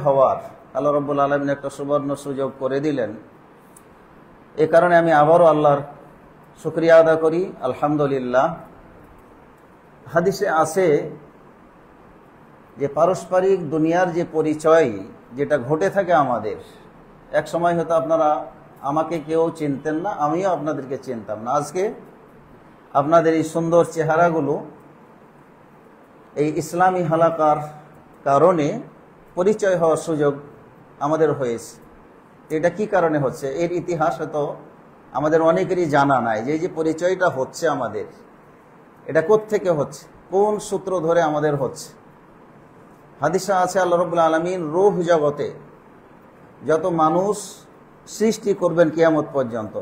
হওয়ার আল্লাহ রাব্বুল আলামিন একটা সুবর্ণ সুযোগ করে দিলেন। এ কারণে আমি আবারও আল্লাহর শুকরিয়া আদা করি, আলহামদুলিল্লাহ। হাদিসে আছে যে পারস্পরিক দুনিয়ার যে পরিচয় যেটা ঘটে থাকে আমাদের, এক সময় হয়তো আপনারা আমাকে কেউ চিনতেন না, আমিও আপনাদেরকে চিনতাম না। আজকে আপনাদের এই সুন্দর চেহারাগুলো এই ইসলামী হালাকার কারণে পরিচয় হওয়ার সুযোগ আমাদের হয়েছে। এটা কি কারণে হচ্ছে, এর ইতিহাস হয়তো আমাদের অনেকেরই জানা নাই। যে যে পরিচয়টা হচ্ছে আমাদের, এটা কোত্থেকে হচ্ছে, কোন সূত্র ধরে আমাদের হচ্ছে। হাদিসে আছে আল্লাহ রাব্বুল আলামিন রূহ জগতে যত মানুষ সৃষ্টি করবেন কিয়ামত পর্যন্ত,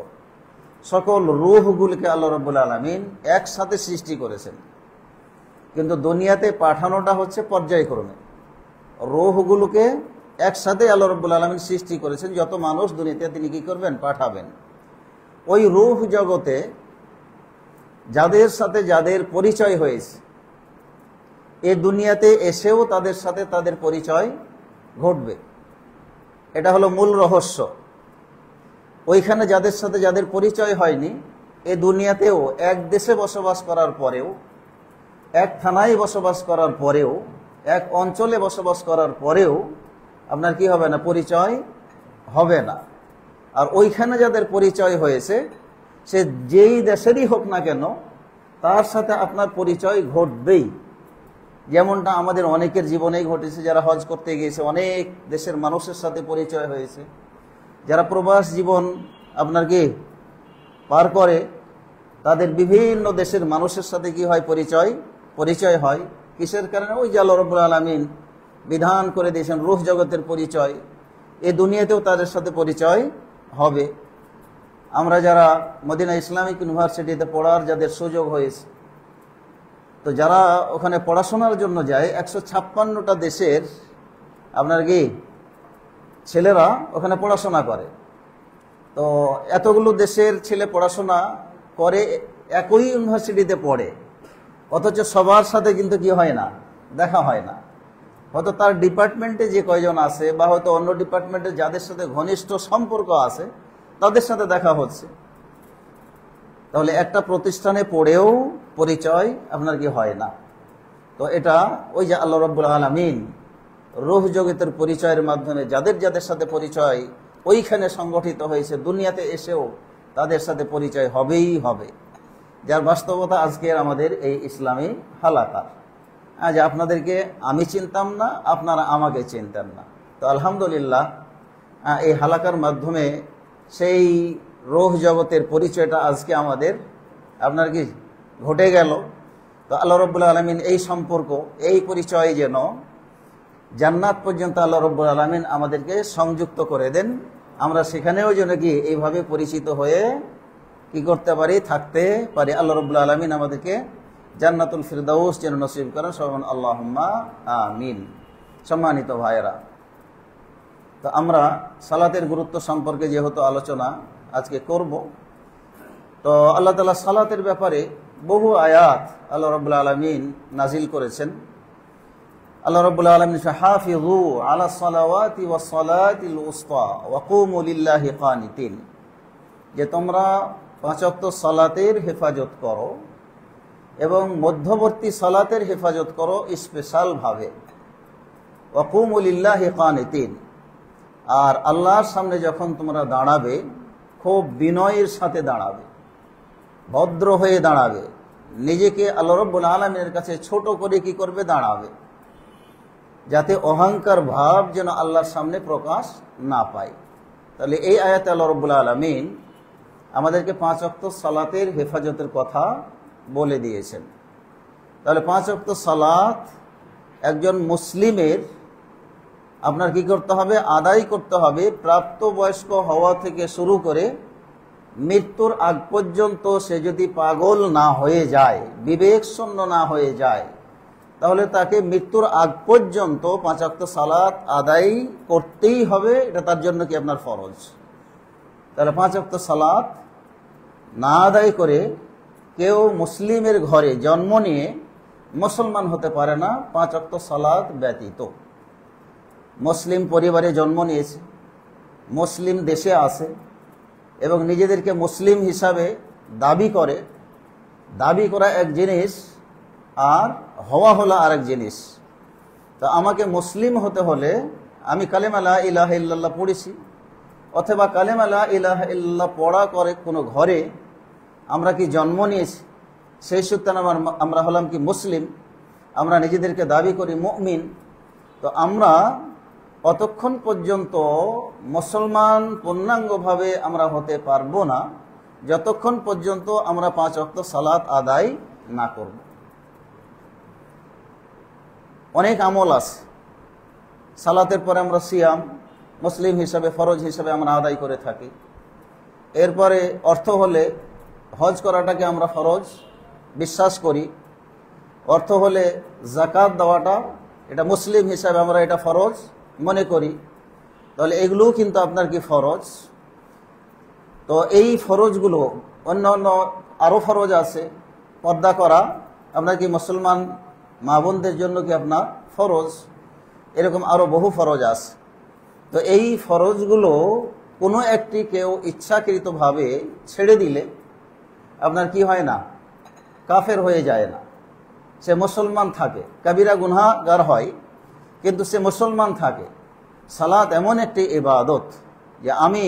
সকল রূহগুলিকে আল্লাহ রাব্বুল আলামিন একসাথে সৃষ্টি করেছেন। কিন্তু দুনিয়াতে পাঠানোটা হচ্ছে পর্যায়ক্রমে। রূহগুলোকে একসাথে আল্লাহ রাব্বুল আলামিন সৃষ্টি করেছেন, যত মানুষ দুনিয়াতে তিনি কি করবেন, পাঠাবেন। ওই রূহ জগতে যাদের সাথে যাদের পরিচয় হয়েছে, এ দুনিয়াতে এসেও তাদের সাথে তাদের পরিচয় ঘটবে। এটা হলো মূল রহস্য। ওইখানে যাদের সাথে যাদের পরিচয় হয়নি, এ দুনিয়াতেও এক দেশে বসবাস করার পরেও, এক থানায় বসবাস করার পরেও, এক অঞ্চলে বসবাস করার পরেও আপনার কি হবে না, পরিচয় হবে না। আর ওইখানে যাদের পরিচয় হয়েছে, সে যেই দেশেরই হোক না কেন, তার সাথে আপনার পরিচয় ঘটবেই। যেমনটা আমাদের অনেকের জীবনেই ঘটেছে। যারা হজ করতে গিয়েছে, অনেক দেশের মানুষের সাথে পরিচয় হয়েছে। যারা প্রবাস জীবন আপনার কি পার করে, তাদের বিভিন্ন দেশের মানুষের সাথে কি হয়, পরিচয় হয়। কিসের কারণে? ওই যে আল্লাহ রাব্বুল আলামিন বিধান করে দিয়েছেন রূহ জগতের পরিচয়, এই দুনিয়াতেও তাদের সাথে পরিচয় হবে। আমরা যারা মদিনা ইসলামিক ইউনিভার্সিটিতে পড়ার যাদের সুযোগ হয়েছে, তো যারা ওখানে পড়াশোনার জন্য যায়, 156টা দেশের আপনার কি ছেলেরা ওখানে পড়াশোনা করে। তো এতগুলো দেশের ছেলে পড়াশোনা করে, একই ইউনিভার্সিটিতে পড়ে, অথচ সবার সাথে কিন্তু কি হয় না, দেখা হয় না। হয়তো তার ডিপার্টমেন্টে যে কয়জন আছে, বা হয়তো অন্য ডিপার্টমেন্টে যাদের সাথে ঘনিষ্ঠ সম্পর্ক আছে, তাদের সাথে দেখা হচ্ছে। তাহলে একটা প্রতিষ্ঠানে পড়েও পরিচয় আপনার কি হয় না। তো এটা ওই যে আল্লাহ রাব্বুল আলামিন রূহ জগতের পরিচয়ের মাধ্যমে যাদের যাদের সাথে পরিচয় ওইখানে সংগঠিত হয়েছে, দুনিয়াতে এসেও তাদের সাথে পরিচয় হবেই হবে। যার বাস্তবতা আজকের আমাদের এই ইসলামী হালাকা। যে আপনাদেরকে আমি চিনতাম না, আপনারা আমাকে চিনতেন না। তো আলহামদুলিল্লাহ, এই হালাকার মাধ্যমে সেই রূহ জগতের পরিচয়টা আজকে আমাদের আপনার কি ঘটে গেল। তো আল্লাহ রাব্বুল আলামিন এই সম্পর্ক, এই পরিচয় যেন জান্নাত পর্যন্ত আল্লাহ রাব্বুল আলামিন আমাদেরকে সংযুক্ত করে দেন। আমরা সেখানেও যেন কি এইভাবে পরিচিত হয়ে কি করতে পারি, থাকতে পারি। আল্লাহ রাব্বুল আলামিন আমাদেরকে জান্নাতুল ফিরদাউস যেন নসিব করেন। সবাই আল্লাহুম্মা আমিন। সম্মানিত ভাইয়েরা, তো আমরা সালাতের গুরুত্ব সম্পর্কে যেহেতু আলোচনা আজকে করব, তো আল্লাহ তাআলা সালাতের ব্যাপারে বহু আয়াত আল্লাহ রাব্বুল আলামিন নাজিল করেছেন। আল্লাহ রাব্বুল আলামিন হাফিযু আলা সালাওয়াতি ওয়াস সালাতিল উসতা ওয়া কুমু লিল্লাহি কানিতিন, যে তোমরা 5 ওয়াক্ত সালাতের হেফাজত করো এবং মধ্যবর্তী সালাতের হেফাজত করো স্পেশাল ভাবে। ওয়া কুমু লিল্লাহি কানিতিন, আর আল্লাহর সামনে যখন তোমরা দাঁড়াবে, খুব বিনয়ের সাথে দাঁড়াবে, ভদ্র হয়ে দাঁড়াবে, নিজেকে আল্লাহ রাব্বুল আলামিনের কাছে ছোট করে কি করবে, দাঁড়াবে, যাতে অহংকার ভাব যেন আল্লাহর সামনে প্রকাশ না পায়। তাহলে এই আয়াতে আল্লাহ রাব্বুল আলামিন আমাদেরকে 5 ওয়াক্ত সালাতের হেফাজতের কথা বলে দিয়েছেন। তাহলে 5 ওয়াক্ত সালাত একজন মুসলিমের আপনার কি করতে হবে, আদায় করতে হবে। প্রাপ্তবয়স্ক হওয়া থেকে শুরু করে মৃত্যুর আগ পর্যন্ত সে যদি পাগল না হয়ে যায়, বিবেক শূন্য না হয়ে যায়, তাহলে তাকে মৃত্যুর আগ পর্যন্ত 5 ওয়াক্ত সালাত আদায় করতেই হবে। এটা তার জন্য কি আপনার ফরজ। তাহলে 5 ওয়াক্ত সালাত না আদায় করে কেউ মুসলিমের ঘরে জন্ম নিয়ে মুসলমান হতে পারে না 5 ওয়াক্ত সালাত ব্যতীত। মুসলিম পরিবারে জন্ম নিয়েছে, মুসলিম দেশে আছে এবং নিজেদেরকে মুসলিম হিসাবে দাবি করে। দাবি করা এক জিনিস আর হওয়া হলো আরেক জিনিস। তো আমাকে মুসলিম হতে হলে আমি কালেমা লা ইলাহা ইল্লাল্লাহ পড়েছি, অথবা কালেমা লা ইলাহা ইল্লাল্লাহ পড়া করে কোনো ঘরে আমরা কি জন্ম নিয়েছি, সেই সূত্রে আমরা হলাম কি মুসলিম, আমরা নিজেদেরকে দাবি করি মুমিন। তো আমরা অতক্ষণ পর্যন্ত মুসলমান পূর্ণাঙ্গভাবে আমরা হতে পারবো না যতক্ষণ পর্যন্ত আমরা 5 ওয়াক্ত সালাত আদায় না করব। অনেক আমল আছে, সালাতের পরে আমরা সিয়াম মুসলিম হিসাবে ফরজ হিসাবে আমরা আদায় করে থাকি। এরপরে অর্থ হলে হজ করাটাকে আমরা ফরজ বিশ্বাস করি। অর্থ হলে যাকাত দেওয়াটা এটা মুসলিম হিসাবে আমরা এটা ফরজ মনে করি। তাহলে এগুলোও কিন্তু আপনার কি ফরজ। তো এই ফরজগুলো অন্য অন্য আরও ফরজ আছে। পর্দা করা আপনার কি মুসলমান মা বোনদের জন্য কি আপনার ফরজ, এরকম আরও বহু ফরজ আছে। তো এই ফরজগুলো কোনো একটি কেউ ইচ্ছাকৃতভাবে ছেড়ে দিলে আপনার কি হয় না, কাফের হয়ে যায় না, সে মুসলমান থাকে। কবিরা গুনাহগার হয় কিন্তু সে মুসলমান থাকে। সালাত এমন একটি ইবাদত যে আমি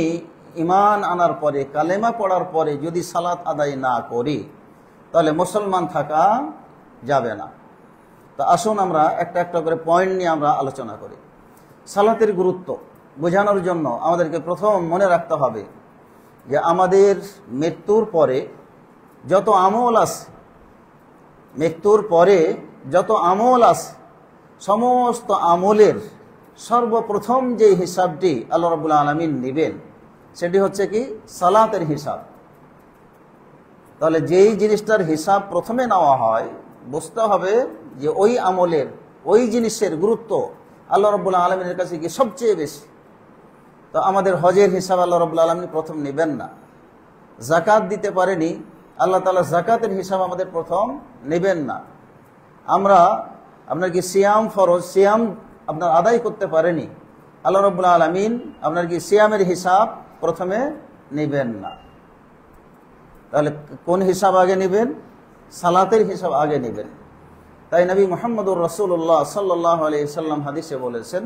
ঈমান আনার পরে কালেমা পড়ার পরে যদি সালাত আদায় না করি তাহলে মুসলমান থাকা যাবে না। তো আসুন আমরা একটা একটা করে পয়েন্ট নিয়ে আমরা আলোচনা করি। সালাতের গুরুত্ব বোঝানোর জন্য আমাদেরকে প্রথম মনে রাখতে হবে যে আমাদের মৃত্যুর পরে যত আমল আছে, মৃত্যুর পরে যত আমল আছে, সমস্ত আমলের সর্বপ্রথম যে হিসাবটি আল্লাহ রাব্বুল আলামিন নেবেন সেটি হচ্ছে কি সালাতের হিসাব। তাহলে যেই জিনিসটার হিসাব প্রথমে নেওয়া হয় বুঝতে হবে যে ওই আমলের ওই জিনিসের গুরুত্ব আল্লাহ রাব্বুল আলামিনের কাছে কি সবচেয়ে বেশি। তো আমাদের হজের হিসাব আল্লাহ রাব্বুল আলামিন প্রথম নেবেন না। যাকাত দিতে পারেনি, আল্লাহ তাআলা যাকাতের হিসাব আমাদের প্রথম নেবেন না। আমরা আপনার কি সিয়াম ফরজ, সিয়াম আপনার আদায় করতে পারেনি, আল্লাহ রাব্বুল আলামিন আপনার কি সিয়ামের হিসাব প্রথমে নেবেন না। তাহলে কোন হিসাব আগে নেবেন? সালাতের হিসাব আগে নেবেন। তাই নবী মুহাম্মদুর রাসূলুল্লাহ সাল্লাল্লাহু আলাইহি সাল্লাম হাদিসে বলেছেন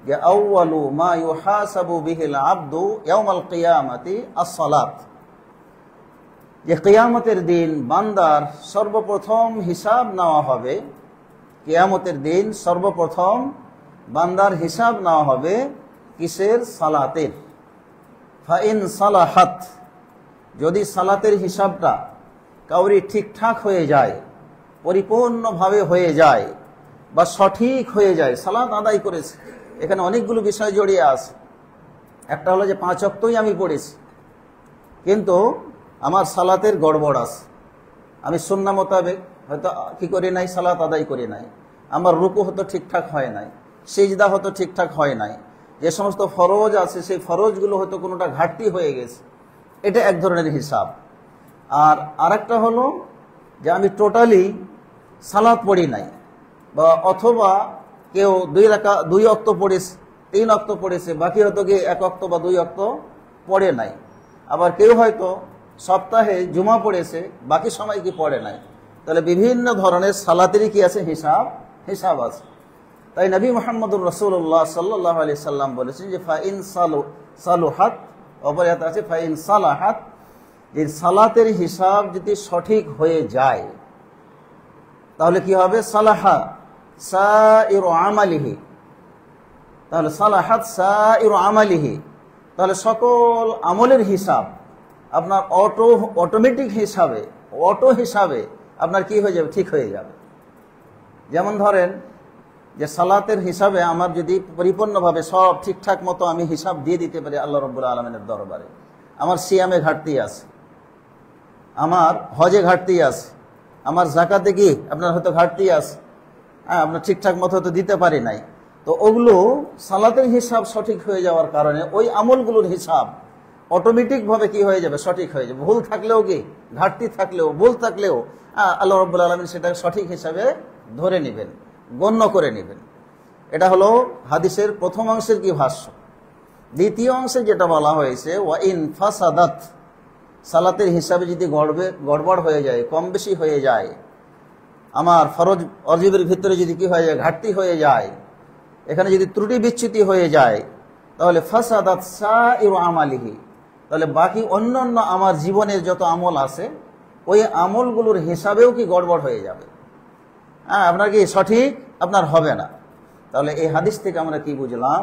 যে আউয়ালু মা ইউহাসাবু বিহিল আবদু ইয়াউমাল কিয়ামাতি আস-সালাত, যে কিয়ামতের দিন বান্দার সর্বপ্রথম হিসাব নেওয়া হবে। কিয়ামতের দিন সর্বপ্রথম বান্দার হিসাব নেওয়া হবে কিসের? সালাতের। ফাইন সালাহাত, যদি সালাতের হিসাবটা কাউরি ঠিকঠাক হয়ে যায়, পরিপূর্ণভাবে হয়ে যায় বা সঠিক হয়ে যায়, সালাত আদায় করেছে, এখানে অনেকগুলো বিষয় জড়িয়ে আছে। একটা হলো যে 5 ওয়াক্তই আমি পড়েছি কিন্তু আমার সালাতের গড়বড় আছে, আমি সুন্নাহ মোতাবেক হয়তো কি করি নাই, সালাত আদায় করি নাই, আমার রুকু হয়তো ঠিকঠাক হয় নাই, সিজদা হয়তো ঠিকঠাক হয় নাই, যে সমস্ত ফরজ আছে সেই ফরজগুলো হয়তো কোনোটা ঘাটতি হয়ে গেছে, এটা এক ধরনের হিসাব। আর আরেকটা হলো যে আমি টোটালি সালাত পড়ি নাই, বা অথবা কেউ 2 ওয়াক্ত পড়েছে, 3 ওয়াক্ত পড়েছে, বাকি হয়তো কি 1 ওয়াক্ত বা 2 ওয়াক্ত পড়ে নাই। আবার কেউ হয়তো সপ্তাহে জুমা পড়েছে, বাকি সময় কি পড়ে নাই। তাহলে বিভিন্ন ধরনের সালাতেরই কি আছে? হিসাব আছে। তাই নবী মুহাম্মদুর রাসূলুল্লাহ সাল্লাল্লাহু আলাইহি সাল্লাম বলেছেন যে ফাইন সালুহাত, অপরে আছে ফাইন সালাহাত, যে সালাতের হিসাব যদি সঠিক হয়ে যায় তাহলে কি হবে? সালাহা সাইরু আমালিহি, তাহলে সালাহাত সাইরু আমালিহি, তাহলে সকল আমলের হিসাব আপনার অটোমেটিক হিসাবে, অটো হিসাবে আপনার কি হয়ে যাবে? ঠিক হয়ে যাবে। যেমন ধরেন যে সালাতের হিসাবে আমার যদি পরিপূর্ণভাবে সব ঠিকঠাক মতো আমি হিসাব দিয়ে দিতে পারি আল্লাহ রাব্বুল আলামিনের দরবারে, আমার সিয়ামে ঘাটতি আছে, আমার হজে ঘাটতি আছে, আমার যাকাতে কি আপনার হয়তো ঘাটতি আছে, হ্যাঁ আপনার ঠিকঠাক মতো হয়তো দিতে পারি নাই, তো ওগুলো সালাতের হিসাব সঠিক হয়ে যাওয়ার কারণে ওই আমলগুলোর হিসাব অটোমেটিকভাবে কি হয়ে যাবে? সঠিক হয়ে যাবে। ভুল থাকলেও কি, ঘাটতি থাকলেও, ভুল থাকলেও আল্লাহ রাব্বুল আলামিন সেটা সঠিক হিসাবে ধরে নেবেন, গণ্য করে নেবেন। এটা হলো হাদিসের প্রথম অংশের কি ভাষ্য। দ্বিতীয় অংশে যেটা বলা হয়েছে, ওয়া ইন ফাসাদাত, সালাতের হিসাবে যদি গড়বড় হয়ে যায়, কম বেশি হয়ে যায়, আমার ফরজ অজিবের ভিতরে যদি কি হয়ে যায়, ঘাটতি হয়ে যায়, এখানে যদি ত্রুটি বিচ্যুতি হয়ে যায়, তাহলে ফাসাদাত সাইরু আমালিহি, তাহলে বাকি অন্যান্য আমার জীবনের যত আমল আছে ওই আমলগুলোর হিসাবেও কি গড়বড় হয়ে যাবে। আপনার কি সঠিক আপনার হবে না। তাহলে এই হাদিস থেকে আমরা কি বুঝলাম,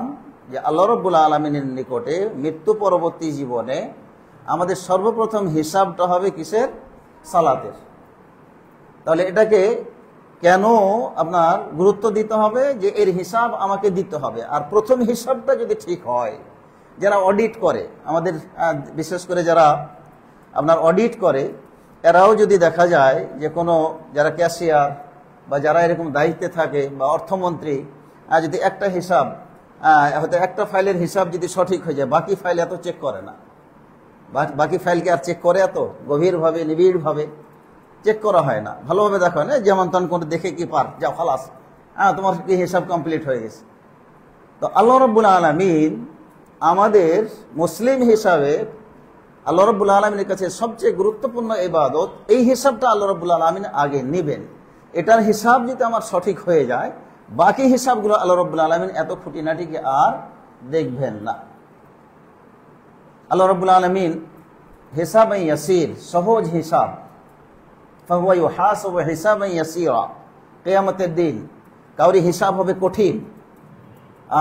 যে আল্লাহ রাব্বুল আলামিনের নিকটে মৃত্যু পরবর্তী জীবনে আমাদের সর্বপ্রথম হিসাবটা হবে কিসের? সালাতের। তাহলে এটাকে কেন আপনার গুরুত্ব দিতে হবে, যে এর হিসাব আমাকে দিতে হবে। আর প্রথম হিসাবটা যদি ঠিক হয়, যারা অডিট করে আমাদের, বিশেষ করে যারা আপনার অডিট করে, এরাও যদি দেখা যায় যে কোনো যারা ক্যাশিয়ার বা যারা এরকম দায়িত্বে থাকে বা অর্থমন্ত্রী, যদি একটা হিসাব হয়তো একটা ফাইলের হিসাব যদি সঠিক হয়ে যায়, বাকি ফাইল এত চেক করে না। বাকি ফাইলকে আর চেক করে এত গভীরভাবে নিবিড়ভাবে চেক করা হয় না, ভালোভাবে দেখা হয় না, যেমন তখন কোনো দেখে কি পার যাও খালাস, তোমার কি হিসাব কমপ্লিট হয়ে গেছে। তো আল্লাহ রাব্বুল আলামিন আমাদের মুসলিম হিসাবে আল্লাহ রাব্বুল আলামিনের কাছে সবচেয়ে গুরুত্বপূর্ণ ইবাদত, এই হিসাবটা আল্লাহ রাব্বুল আলামিন আগে নেবেন। এটার হিসাব যদি আমার সঠিক হয়ে যায়, বাকি হিসাবগুলো আল্লাহ রাব্বুল আলামিন এত খুঁটিনাটিকে আর দেখবেন না। আল্লাহ রাব্বুল আলামিন হিসাবান ইয়াসির, সহজ হিসাব, ফাহুয়া ইউহাসাবু হিসাবান ইয়াসিরা, কিয়ামতের দিন কাউরি হিসাব হবে কঠিন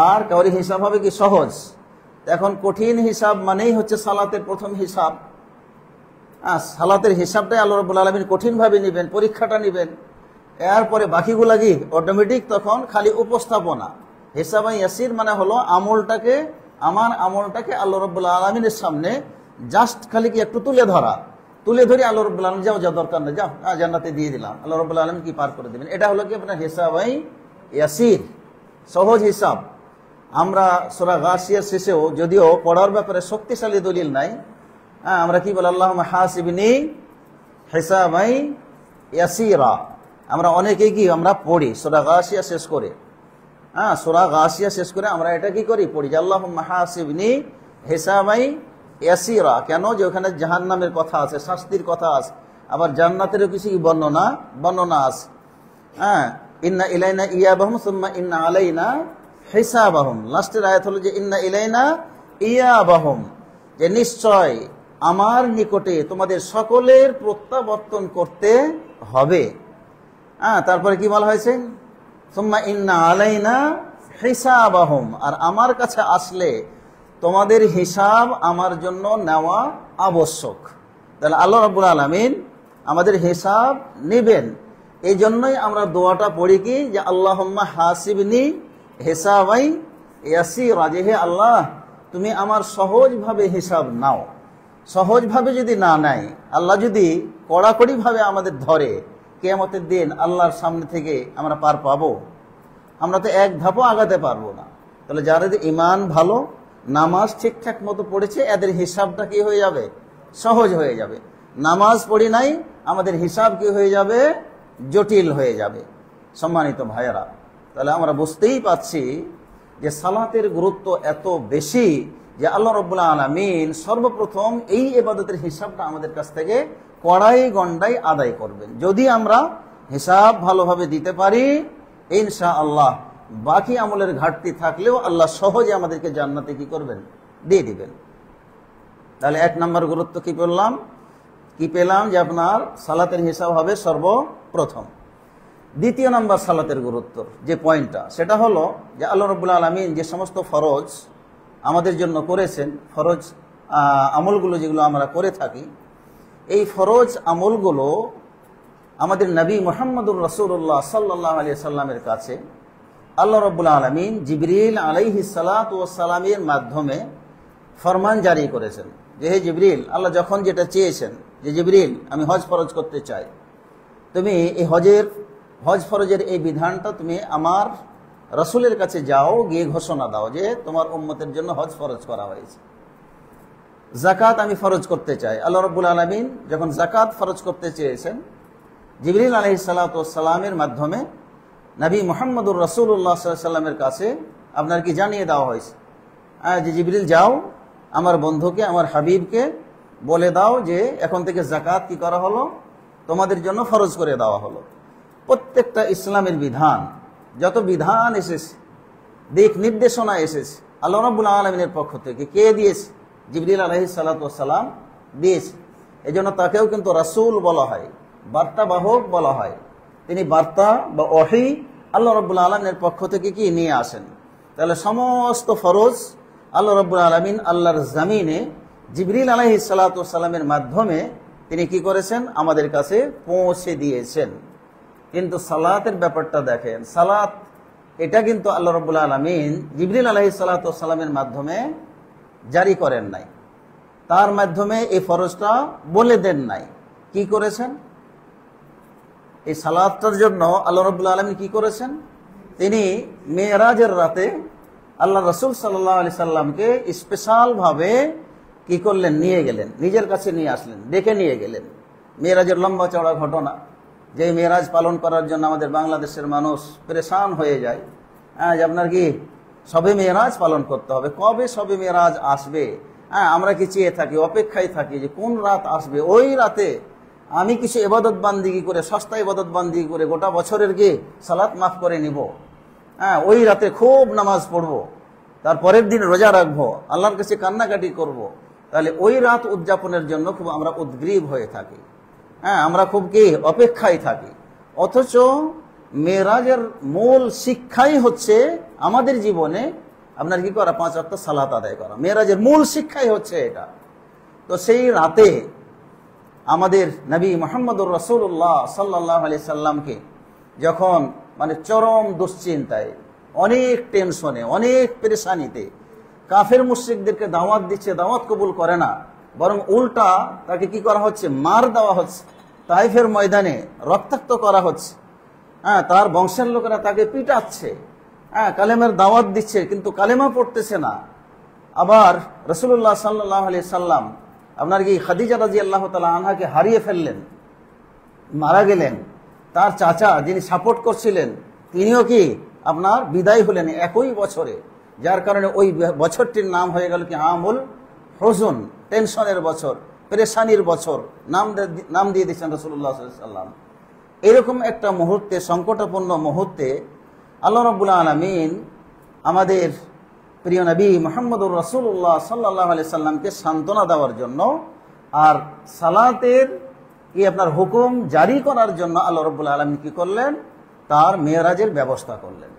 আর কাউরি হিসাব হবে কি সহজ। এখন কঠিন হিসাব মানেই হচ্ছে সালাতের প্রথম হিসাব। সালাতের হিসাবটাই আল্লাহ রাব্বুল আলামিন কঠিনভাবে নেবেন, পরীক্ষাটা নেবেন। এরপরে বাকিগুলা কি অটোমেটিক তখন খালি উপস্থাপনা। হিসাবান ইয়াসির মানে হলো আমলটাকে, আমার আমলটাকে আল্লাহ রাব্বুল আলামিনের সামনে জাস্ট খালি কি একটু তুলে ধরে আল্লাহ রাব্বুল আলামিন যাও, যা দরকার নেই, যাও, জান্নাতে দিয়ে দিলাম, আল্লাহ রাব্বুল আলামিন কি পার করে দেবেন। এটা হলো কি আপনার হিসাবান ইয়াসির, সহজ হিসাব। আমরা সূরা গাশিয়ার শেষেও যদিও পড়ার ব্যাপারে শক্তিশালী দলিল নাই, আমরা কি বলি, আল্লাহুম্মা হাসিবনি হিসাবান ইয়াসিরা। আমরা অনেকেই কি আমরা পড়ি সূরা গাশিয়া শেষ করে, সূরা গাশিয়া শেষ করে আমরা এটা কি করি, পড়ি যে আল্লাহুম্মা হাসিবনি হিসাবান ইয়াসিরা। কেন? যে ওখানে জাহান্নামের কথা আছে, শাস্তির কথা আছে, আবার জান্নাতেরও কিছু বর্ণনা আছে। ইন্না ইলাইনা ইয়াবাহুম সুম্মা ইন্না আলাইনা হিসাবাহুম। লাস্টের আয়াত হলো যে ইন্না ইলাইনা ইয়াবাহুম, যে নিশ্চয় আমার নিকটে তোমাদের সকলের প্রত্যাবর্তন করতে হবে। তারপরে কি বলা হয়েছে, সুম্মা ইন্না আলাইনা হিসাবাহুম, আর আমার কাছে আসলে তোমাদের হিসাব আমার জন্য নেওয়া আবশ্যক। তাহলে আল্লাহ রাব্বুল আলামিন আমাদের হিসাব নেবেন। এই জন্যই আমরা দোয়াটা পড়ি কি, যে আল্লাহুম্মা হাসিবনি হিসাবান ইয়াসিরা, যে হে আল্লাহ তুমি আমার সহজভাবে হিসাব নাও। সহজভাবে যদি না নেয়, আল্লাহ যদি কড়াকড়িভাবে আমাদের ধরে, কিয়ামতের দিন আল্লাহর সামনে থেকে আমরা পার পাবো? আমরা তো এক ধাপও আগাতে পারবো না। তাহলে যাদের ঈমান ভালো, নামাজ ঠিকঠাক মতো পড়েছে, এদের হিসাবটা কি হয়ে যাবে, সহজ হয়ে যাবে। নামাজ পড়ি নাই, আমাদের হিসাব কি হয়ে যাবে, জটিল হয়ে যাবে। সম্মানিত ভাইয়েরা, তাহলে আমরা বুঝতেই পাচ্ছি যে সালাতের গুরুত্ব এত বেশি, যে আল্লাহ রাব্বুল আলামিন সর্বপ্রথম এই ইবাদতের হিসাবটা আমাদের কাছ থেকে কড়াই গন্ডাই আদায় করবেন। যদি আমরা হিসাব ভালোভাবে দিতে পারি, ইনশাআল্লাহ বাকি আমলের ঘাটতি থাকলেও আল্লাহ সহজে আমাদেরকে জান্নাতে কি করবেন, দিয়ে দিবেন। তাহলে এক নম্বর গুরুত্ব কি পেলাম, যে আপনার সালাতের হিসাব হবে সর্বপ্রথম। দ্বিতীয় নম্বর সালাতের গুরুত্ব যে পয়েন্টটা, সেটা হলো যে আল্লাহ রাব্বুল আলামিন যে সমস্ত ফরজ আমাদের জন্য করেছেন, ফরজ আমলগুলো যেগুলো আমরা করে থাকি, এই ফরজ আমলগুলো আমাদের নবী মুহাম্মদুর রাসূলুল্লাহ সাল্লাল্লাহু আলাইহি সাল্লামের কাছে আল্লাহ রাব্বুল আলামিন জিবরিল আলাইহিস সালাতু ওয়াস সালামের মাধ্যমে ফরমান জারি করেছেন, যে হে জিবরিল, আল্লাহ যখন যেটা চেয়েছেন, যে জিবরিল আমি হজ ফরজ করতে চাই, তুমি এই হজ ফরজের এই বিধানটা তুমি আমার রাসূলের কাছে যাও, গিয়ে ঘোষণা দাও যে তোমার উম্মতের জন্য হজ ফরজ করা হয়েছে। জাকাত আমি ফরজ করতে চাই, আল্লাহ রাব্বুল আলামিন যখন জাকাত ফরজ করতে চেয়েছেন, জিবরিল আলাইহিসসালামের মাধ্যমে নবী মুহাম্মদুর রাসূলুল্লাহ সাল্লাল্লাহু আলাইহি সাল্লামের কাছে আপনার কি জানিয়ে দেওয়া হয়েছে যে জিবরিল যাও আমার বন্ধুকে, আমার হাবিবকে বলে দাও যে এখন থেকে যাকাত কি করা হলো, তোমাদের জন্য ফরজ করে দেওয়া হলো। প্রত্যেকটা ইসলামের বিধান, যত বিধান এসেছে, দিক নির্দেশনা এসেছে, আল্লাহ রাব্বুল আলামিনের পক্ষ থেকে কে দিয়েছে? জিবরিল আলাইহিসসালাম দিয়েছে। এই জন্য তাকেও কিন্তু রাসূল বলা হয়, বার্তাবাহক বলা হয়। তিনি বার্তা বা ওহী আল্লাহ রাব্বুল আলামিনের পক্ষ থেকে কি নিয়ে আসেন। তাহলে সমস্ত ফরজ আল্লাহ রাব্বুল আলামিন আল্লাহর জমিনে জিবরিল আলাইহিসসালামের মাধ্যমে তিনি কি করেছেন? আমাদের কাছে পৌঁছে দিয়েছেন। কিন্তু সালাতের ব্যাপারটা দেখেন, সালাত এটা কিন্তু আল্লাহ রাব্বুল আলামিন জিবরিল আলাইহিসসালামের মাধ্যমে জারি করেন নাই, তার মাধ্যমে এই ফরজটা বলে দেন নাই। কি করেছেন? এই সালাতটার জন্য আল্লাহ রাব্বুল আলামিন কি করেছেন? তিনি মেরাজের রাতে আল্লাহ রাসূল সাল্লাল্লাহু আলাইহি সাল্লামকে স্পেশাল ভাবে কি করলেন? নিয়ে গেলেন, নিজের কাছে নিয়ে আসলেন, ডেকে নিয়ে গেলেন। মেরাজের লম্বা চওড়া ঘটনা, যে মেরাজ পালন করার জন্য আমাদের বাংলাদেশের মানুষ পরেশান হয়ে যায়। যে আপনার কি সবে মেরাজ পালন করতে হবে, কবে সবে মেরাজ আসবে? আমরা কি চেয়ে থাকি, অপেক্ষায় থাকি যে কোন রাত আসবে, ওই রাতে আমি কিছু ইবাদত বান্দিগি করে, সস্তা ইবাদত বান্দিগি করে গোটা বছরের কি সালাত মাফ করে নিব। ওই রাতে খুব নামাজ পড়বো, তারপরের দিন রোজা রাখবো, আল্লাহর কাছে কান্নাকাটি করব। তাহলে ওই রাত উদযাপনের জন্য খুব আমরা উদ্গ্রীব হয়ে থাকি, আমরা খুব কি অপেক্ষায় থাকি। অথচ মেরাজের মূল শিক্ষাই হচ্ছে আমাদের জীবনে আপনার কি করা? 5 ওয়াক্ত সালাত আদায় করা। মেরাজের মূল শিক্ষাই হচ্ছে এটা। তো সেই রাতে আমাদের নবী মুহাম্মদুর রাসূলুল্লাহ সাল্লাল্লাহু আলাইহি সাল্লামকে যখন মানে চরম দুশ্চিন্তায়, অনেক টেনশনে, অনেক পেরেশানিতে কাফের মুশরিকদেরকে দাওয়াত দিচ্ছে, দাওয়াত কবুল করে না, বরং উল্টা তাকে কি করা হচ্ছে? মার দেওয়া হচ্ছে, তাইফের ময়দানে রক্তাক্ত করা হচ্ছে। তার বংশের লোকেরা তাকে পিটাচ্ছে, কালেমার দাওয়াত দিচ্ছে কিন্তু কালেমা পড়তেছে না। আবার রাসূলুল্লাহ সাল্লাল্লাহু আলাইহি সাল্লাম আপনার কি খাদিজা রাদিয়াল্লাহু তাআলা আনহাকে হারিয়ে ফেললেন, মারা গেলেন। তার চাচা যিনি সাপোর্ট করছিলেন তিনিও কি আপনার বিদায় হলেন একই বছরে, যার কারণে ওই বছরটির নাম হয়ে গেল কি আমুল হুজুন, টেনশনের বছর, পেরেশানির বছর নাম দিয়ে দিচ্ছেন রাসূলুল্লাহ সাল্লাল্লাহু আলাইহি সাল্লাম। এরকম একটা মুহূর্তে, সংকটাপন্ন মুহূর্তে আল্লাহ রাব্বুল আলামিন আমাদের প্রিয় নবী মুহাম্মদুর রাসূলুল্লাহ সাল্লাল্লাহু আলাইহি সাল্লামকে সান্ত্বনা দেওয়ার জন্য আর সালাতের কি আপনার হুকুম জারি করার জন্য আল্লাহ রাব্বুল আলামিন কি করলেন? তার মেরাজের ব্যবস্থা করলেন।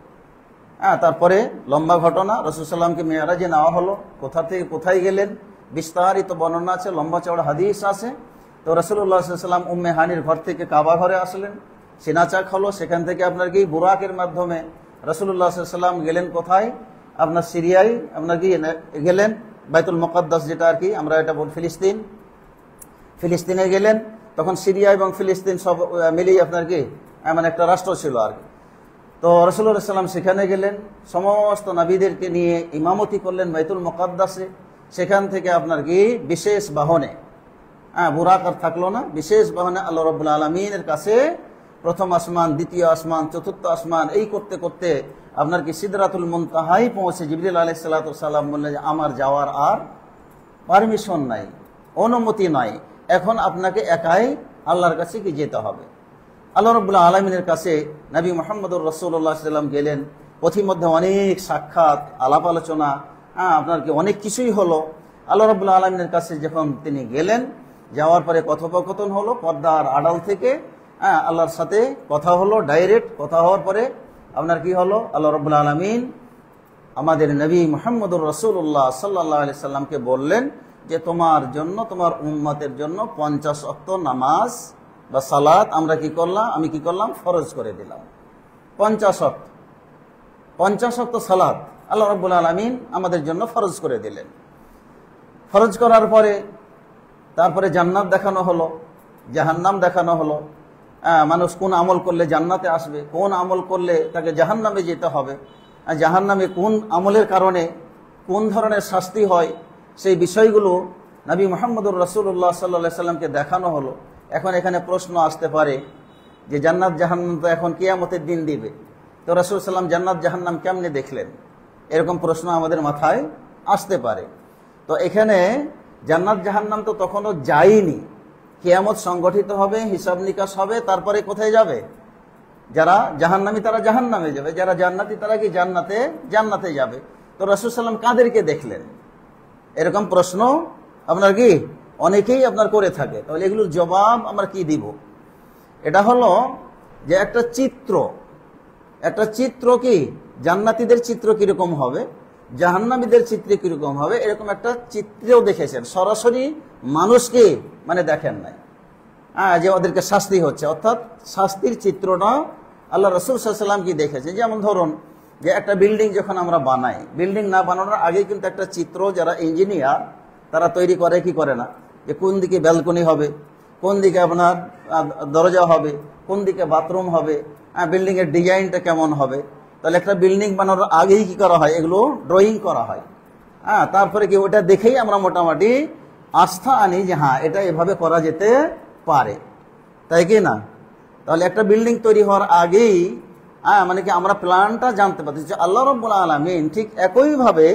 তারপরে লম্বা ঘটনা, রাসূল সাল্লামকে মেরাজে নেওয়া হলো, কোথা থেকে কোথায় গেলেন বিস্তারিত বর্ণনা আছে, লম্বা চওড়া হাদিস আছে। তো রাসূলুল্লাহ সাল্লাল্লাহু আলাইহি সাল্লাম উম্মে হানির ঘর থেকে কাবা ঘরে আসলেন, সিনাচাক হলো, সেখান থেকে আপনার কি বুরাকের মাধ্যমে রাসূলুল্লাহ সাল্লাল্লাহু আলাইহি সাল্লাম গেলেন কোথায়? আপনার সিরিয়ায় আপনার কি গেলেন, বাইতুল মুকাদ্দাস যেটা আর কি আমরা এটা বলি ফিলিস্তিনে গেলেন। তখন সিরিয়া এবং ফিলিস্তিন সব মিলিয়ে আপনার কি মানে একটা রাষ্ট্র ছিল আর কি। তো রাসূলুল্লাহ সাল্লাল্লাহু আলাইহি সাল্লাম সেখানে গেলেন, সমস্ত নবীদেরকে নিয়ে ইমামতি করলেন বাইতুল মুকাদ্দাসে। সেখান থেকে আপনার কি বিশেষ বাহনে, বুরাক আর থাকলো না, বিশেষ বাহনে আল্লাহ রাব্বুল আলামিনের কাছে প্রথম আসমান, দ্বিতীয় আসমান, চতুর্থ আসমান, এই করতে করতে আপনার কি সিদরাতুল মুনতাহায় পৌঁছে জিবরিল আলাইহিস সালাতু ওয়াস সালাম বললেন যে আমার যাওয়ার আর পারমিশন নাই, অনুমতি নাই, এখন আপনাকে একাই আল্লাহর কাছে কি যেতে হবে। আল্লাহ রাব্বুল আলামিনের কাছে নবী মুহাম্মদুর রাসূলুল্লাহ সাল্লাল্লাহু আলাইহি ওয়াসাল্লাম গেলেন। পথিমধ্যে অনেক সাক্ষাৎ, আলাপ আলোচনা, আপনার কি অনেক কিছুই হলো। আল্লাহ রাব্বুল আলামিনের কাছে যখন তিনি গেলেন, যাওয়ার পরে কথোপকথন হলো পর্দার আড়াল থেকে, আল্লাহর সাথে কথা হলো, ডাইরেক্ট কথা হওয়ার পরে আপনার কি হলো? আল্লাহ রাব্বুল আলামিন আমাদের নবী মুহাম্মদুর রাসূলুল্লাহ সাল্লাল্লাহু আলাইহি সাল্লামকে বললেন যে তোমার জন্য, তোমার উম্মতের জন্য 50 ওয়াক্ত নামাজ বা সালাত আমরা কি করলাম, আমি কি করলাম? ফরজ করে দিলাম। 50 ওয়াক্ত সালাত আল্লাহ রাব্বুল আলামিন আমাদের জন্য ফরজ করে দিলেন। ফরজ করার পরে তারপরে জান্নাত দেখানো হলো, জাহান্নাম দেখানো হলো। মানুষ কোন আমল করলে জান্নাতে আসবে, কোন আমল করলে তাকে জাহান্নামে যেতে হবে, জাহান্নামে কোন আমলের কারণে কোন ধরনের শাস্তি হয়, সেই বিষয়গুলো নবী মুহাম্মদুর রাসূলুল্লাহ সাল্লাল্লাহু আলাইহি সাল্লামকে দেখানো হলো। এখন এখানে প্রশ্ন আসতে পারে যে জান্নাত জাহান্নাম তো এখন কিয়ামতের দিন দিবে, তো রাসূল সাল্লাম জান্নাত জাহান্নাম কেমনে দেখলেন? এরকম প্রশ্ন আমাদের মাথায় আসতে পারে। তো এখানে জান্নাত জাহান্নাম তো তখনও যায়নি, কিয়ামত সংগঠিত হবে, হিসাব নিকাশ হবে, তারপরে কোথায় যাবে? যারা জাহান্নামী তারা জাহান্নামে যাবে, যারা জান্নাতি তারা কি জান্নাতে যাবে। তো রাসূল সাল্লাম কাদেরকে দেখলেন? এরকম প্রশ্ন আপনার কি অনেকেই আপনার করে থাকে। তাহলে এগুলোর জবাব আমরা কি দিব? এটা হলো যে একটা চিত্র কি জান্নাতীদের চিত্র কিরকম হবে, জাহান্নামীদের চিত্র কিরকম হবে, এরকম একটা চিত্রেও দেখেছেন। সরাসরি মানুষকে মানে দেখেন নাই, যে ওদেরকে শাস্তি হচ্ছে, অর্থাৎ শাস্তির চিত্রটা আল্লাহ রাসূল সাল্লাল্লাহু আলাইহি ওয়াসাল্লাম কি দেখেছেন। যেমন ধরুন যে একটা বিল্ডিং যখন আমরা বানাই, বিল্ডিং না বানানোর আগে কিন্তু একটা চিত্র যারা ইঞ্জিনিয়ার তারা তৈরি করে কি করে না, যে কোন দিকে ব্যালকনি হবে, কোন দিকে আপনার দরজা হবে, কোন দিকে বাথরুম হবে, বিল্ডিং এর ডিজাইনটা কেমন হবে। তাহলে একটা বিল্ডিং বানানোর আগেই কি করা হয়, এগুলো ড্রয়িং করা হয়। তারপরে কি ওটা দেখেই আমরা মোটামুটি আস্থা আনি যে হ্যাঁ এটা এভাবে করা যেতে পারে, তাই কি না? তাহলে একটা বিল্ডিং তৈরি হওয়ার আগেই মানে কি আমরা প্ল্যানটা জানতে পারছি। আল্লাহ রাব্বুল আলামিন ঠিক একইভাবে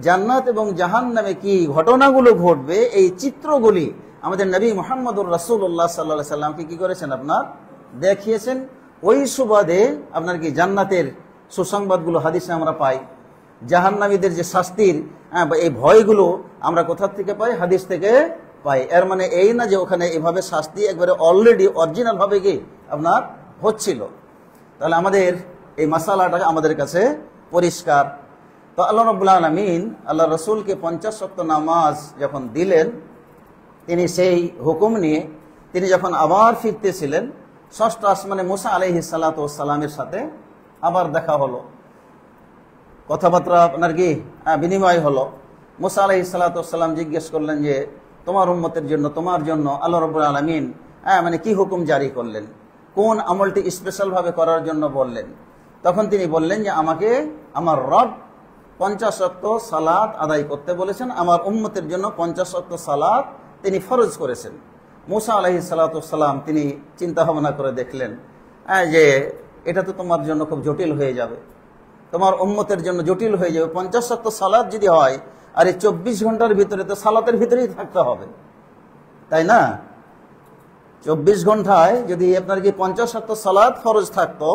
জান্নাত এবং জাহান্নামে কি ঘটনাগুলো ঘটবে, এই চিত্রগুলি আমাদের নবী মুহাম্মদুর রাসূলুল্লাহ সাল্লাল্লাহু আলাইহি সাল্লামকে কি করেছেন, আপনার দেখিয়েছেন। ওই সুবাদে আপনার কি জান্নাতের সুসংবাদগুলো হাদিসে আমরা পাই, জাহান্নামীদের যে শাস্তির এই ভয়গুলো আমরা কোথা থেকে পাই, হাদিস থেকে পাই। এর মানে এই না যে ওখানে এভাবে শাস্তি একবারে অলরেডি অরিজিনাল ভাবে কি আপনার হচ্ছিল। তাহলে আমাদের এই মাসালাটা আমাদের কাছে পরিষ্কার। তো আল্লাহ রাব্বুল আলামিন আল্লাহ রাসূলকে 50 ওয়াক্ত নামাজ যখন দিলেন, তিনি সেই হুকুম নিয়ে তিনি যখন আবার ফিরতেছিলেন, ষষ্ঠ আসমানে মুসা আলাইহিস সালাতু ওয়াস সালামের সাথে আবার দেখা হলো, কথাবার্তা আপনার কি বিনিময় হলো। মুসা আলাইহিস সালাতু ওয়াস সালাম জিজ্ঞেস করলেন যে তোমার উম্মতের জন্য, তোমার জন্য আল্লাহ রাব্বুল আলামিন মানে কি হুকুম জারি করলেন, কোন আমলটি স্পেশাল ভাবে করার জন্য বললেন। তখন তিনি বললেন যে আমাকে আমার রব 50 ওয়াক্ত সালাত আদায় করতে বলেছেন, আমার উম্মতের জন্য 50 ওয়াক্ত সালাত তিনি ফরজ করেছেন। মুসা আলাইহিস সালাতু ওয়াস সালাম তিনি চিন্তা ভাবনা করে দেখলেন যে এটা তো তোমার জন্য খুব জটিল হয়ে যাবে, তোমার উম্মতের জন্য জটিল হয়ে যাবে। 50 ওয়াক্ত সালাত যদি হয়, আর এই 24 ঘন্টার ভিতরে তো সালাতের ভিতরেই থাকতে হবে, তাই না? 24 ঘন্টায় যদি আপনার কি 50 ওয়াক্ত সালাত ফরজ থাকতো,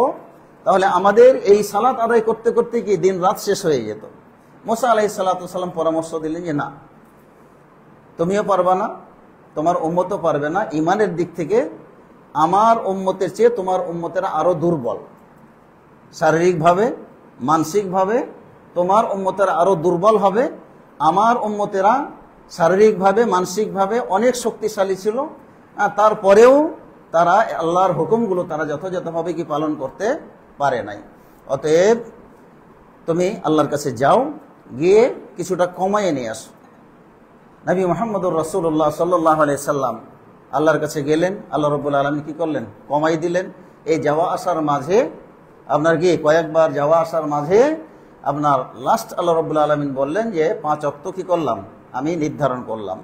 তাহলে আমাদের এই সালাত আদায় করতে করতে কি দিন রাত শেষ হয়ে যেত। মুসা আলাইহিস সালাতু ওয়াস সালাম পরামর্শ দিলেন যে না, তুমিও পারবা না, তোমার উম্মতও পারবে না। ইমানের দিক থেকে আমার উম্মতের চেয়ে তোমার উম্মতেরা আরো দুর্বল, শারীরিকভাবে মানসিকভাবে তোমার উম্মতেরা আরো দুর্বল হবে, আমার উম্মতেরা শারীরিকভাবে মানসিকভাবে অনেক শক্তিশালী ছিল, তারপরেও তারা আল্লাহর হুকুমগুলো তারা যথাযথভাবে কি পালন করতে পারে নাই। অতএব তুমি আল্লাহর কাছে যাও, গিয়ে কিছুটা কমাইয়ে নিয়ে আসো। নবী মুহাম্মদুর রাসূলুল্লাহ সাল্লাল্লাহু আলাইহি সাল্লাম আল্লাহর কাছে গেলেন, আল্লাহ রাব্বুল আলামিন কি করলেন, কমাই দিলেন। এই যাওয়া আসার মাঝে আপনার কি কয়েকবার যাওয়া আসার মাঝে আপনার লাস্ট আল্লাহ রাব্বুল আলামিন বললেন যে 5 ওয়াক্ত কি করলাম, আমি নির্ধারণ করলাম,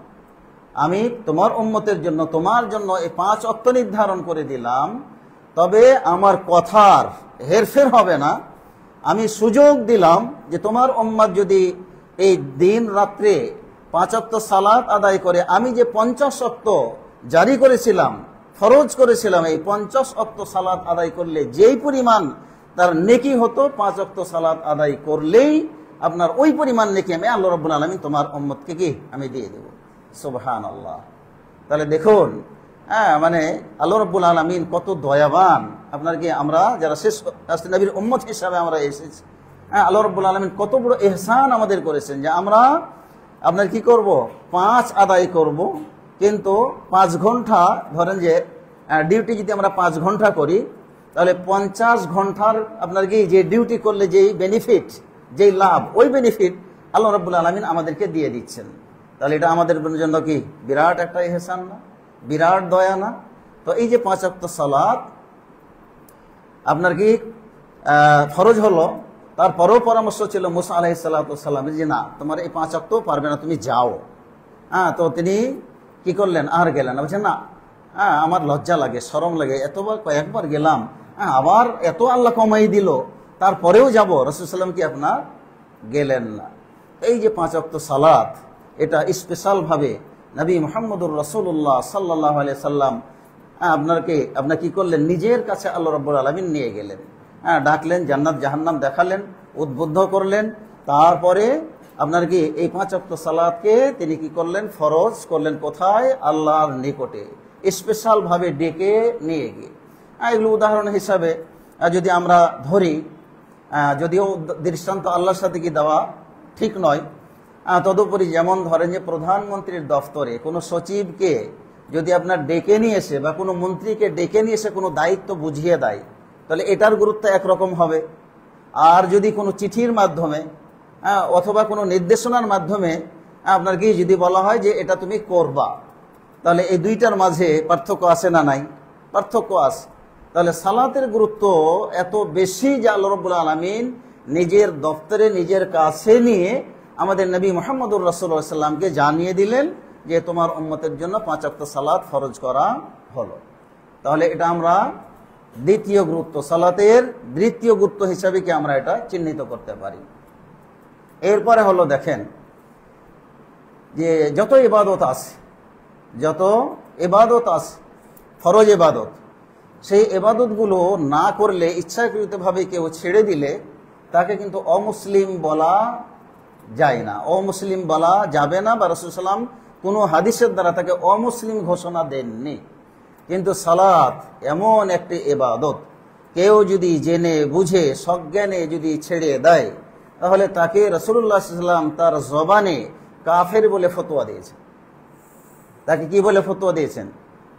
আমি তোমার উম্মতের জন্য তোমার জন্য এই 5 ওয়াক্ত নির্ধারণ করে দিলাম। তবে আমার কথার হেরফের হবে না, আমি সুযোগ দিলাম যে তোমার উম্মত যদি এই দিন রাত্রে 5 ওয়াক্ত সালাত আদায় করে, আমি যে 50 ওয়াক্ত জারি করেছিলাম, ফরজ করেছিলাম, এই 50 ওয়াক্ত সালাত আদায় করলে যেই পরিমাণ তার নেকি হতো, 5 ওয়াক্ত সালাত আদায় করলেই আপনার ওই পরিমাণ নেকি আমি আল্লাহ রাব্বুল আলামিন তোমার উম্মতকে কি আমি দিয়ে দেব। সুবহানাল্লাহ। তাহলে দেখুন মানে আল্লাহ রাব্বুল আলামিন কত দয়াবান। আপনার কি আমরা যারা শেষ নবীর উম্মত হিসাবে আমরা এসেছি, আল্লাহ রাব্বুল আলামিন কত বড় ইহসান আমাদের করেছেন যে আমরা আপনার কি করব, 5 আদায় করব, কিন্তু 5 ঘন্টা ধরেন যে ডিউটি যদি আমরা 5 ঘন্টা করি, তাহলে 50 ঘন্টার আপনার কি যে ডিউটি করলে যেই বেনিফিট, যেই লাভ, ওই বেনিফিট আল্লাহ রাব্বুল আলামিন আমাদেরকে দিয়ে দিচ্ছেন। তাহলে এটা আমাদের জন্য কি বিরাট একটা ইহসান না, বিরাট দয়া না? তো এই যে 5 ওয়াক্ত সালাত আপনার কি ফরজ হলো, তারপরেও পরামর্শ ছিল মুসা আলাইহিস সালাতু ওয়াস সালামের যে না, তোমার এই 5 ওয়াক্ত পারবে না, তুমি যাও। তো তিনি কি করলেন, আর গেলেন না, বলছেন না আমার লজ্জা লাগে, শরম লাগে, এতবার কয়েকবার গেলাম, আবার এত আল্লাহ কমাই দিল, তারপরেও যাব, রাসূল সাল্লাম কি আপনার গেলেন না। এই যে 5 ওয়াক্ত সালাত, এটা স্পেশালভাবে নবী মুহাম্মদুর রাসূলুল্লাহ সাল্লাল্লাহু আলাইহি সাল্লাম আপনার কি করলেন, নিজের কাছে আল্লাহ রাব্বুল আলামিন নিয়ে গেলেন, ডাকলেন, জান্নাত জাহান্নাম দেখালেন, উদ্বুদ্ধ করলেন, তারপরে আপনার কি এই 5 ওয়াক্ত সালাতকে তিনি কি করলেন, ফরজ করলেন কোথায়, আল্লাহর নিকটে, স্পেশালভাবে ডেকে নিয়ে গিয়ে। এগুলো উদাহরণ হিসাবে যদি আমরা ধরি, যদিও দৃষ্টান্ত আল্লাহর সাথে কি দেওয়া ঠিক নয়, তদুপরি যেমন ধরেন যে প্রধানমন্ত্রীর দফতরে কোনো সচিবকে যদি আপনার ডেকে নিয়ে এসে বা কোনো মন্ত্রীকে ডেকে নিয়ে এসে কোনো দায়িত্ব বুঝিয়ে দেয়, তাহলে এটার গুরুত্ব একরকম হবে। আর যদি কোনো চিঠির মাধ্যমে অথবা কোনো নির্দেশনার মাধ্যমে আপনার কি যদি বলা হয় যে এটা তুমি করবা, তাহলে এই দুইটার মাঝে পার্থক্য আছে না নাই? পার্থক্য আছে। তাহলে সালাতের গুরুত্ব এত বেশি যে আল্লাহ রাব্বুল আলামিন নিজের দফতরে নিজের কাছে নিয়ে আমাদের নবী মুহাম্মদুর রাসূলুল্লাহ সাল্লাল্লাহু আলাইহি ওয়াসাল্লামকে জানিয়ে দিলেন যে তোমার উম্মতের জন্য 5 ওয়াক্ত সালাত ফরজ করা হলো। তাহলে এটা আমরা দ্বিতীয় গুরুত্ব, সালাতের দ্বিতীয় গুরুত্ব হিসাবে কি আমরা এটা চিহ্নিত করতে পারি। এরপরে হলো দেখেন যে যত ইবাদত আছে ফরজ ইবাদত, সেই ইবাদতগুলো না করলে, ইচ্ছাকৃতভাবে কেউ ছেড়ে দিলে তাকে কিন্তু অমুসলিম বলা যায় না, অমুসলিম বলা যাবে না, বা রাসূল সাল্লাল্লাহু আলাইহি ওয়াসাল্লাম কোনো হাদিসের দ্বারা তাকে অমুসলিম ঘোষণা দেননি। কিন্তু সালাত এমন একটি ইবাদত, কেউ যদি জেনে বুঝে সজ্ঞানে যদি ছেড়ে দেয়, তাহলে তাকে রাসূলুল্লাহ সাল্লাল্লাহু আলাইহি ওয়াসাল্লাম তার জবানে কাফের বলে ফতোয়া দিয়েছেন। তাকে কি বলে ফতোয়া দিয়েছেন?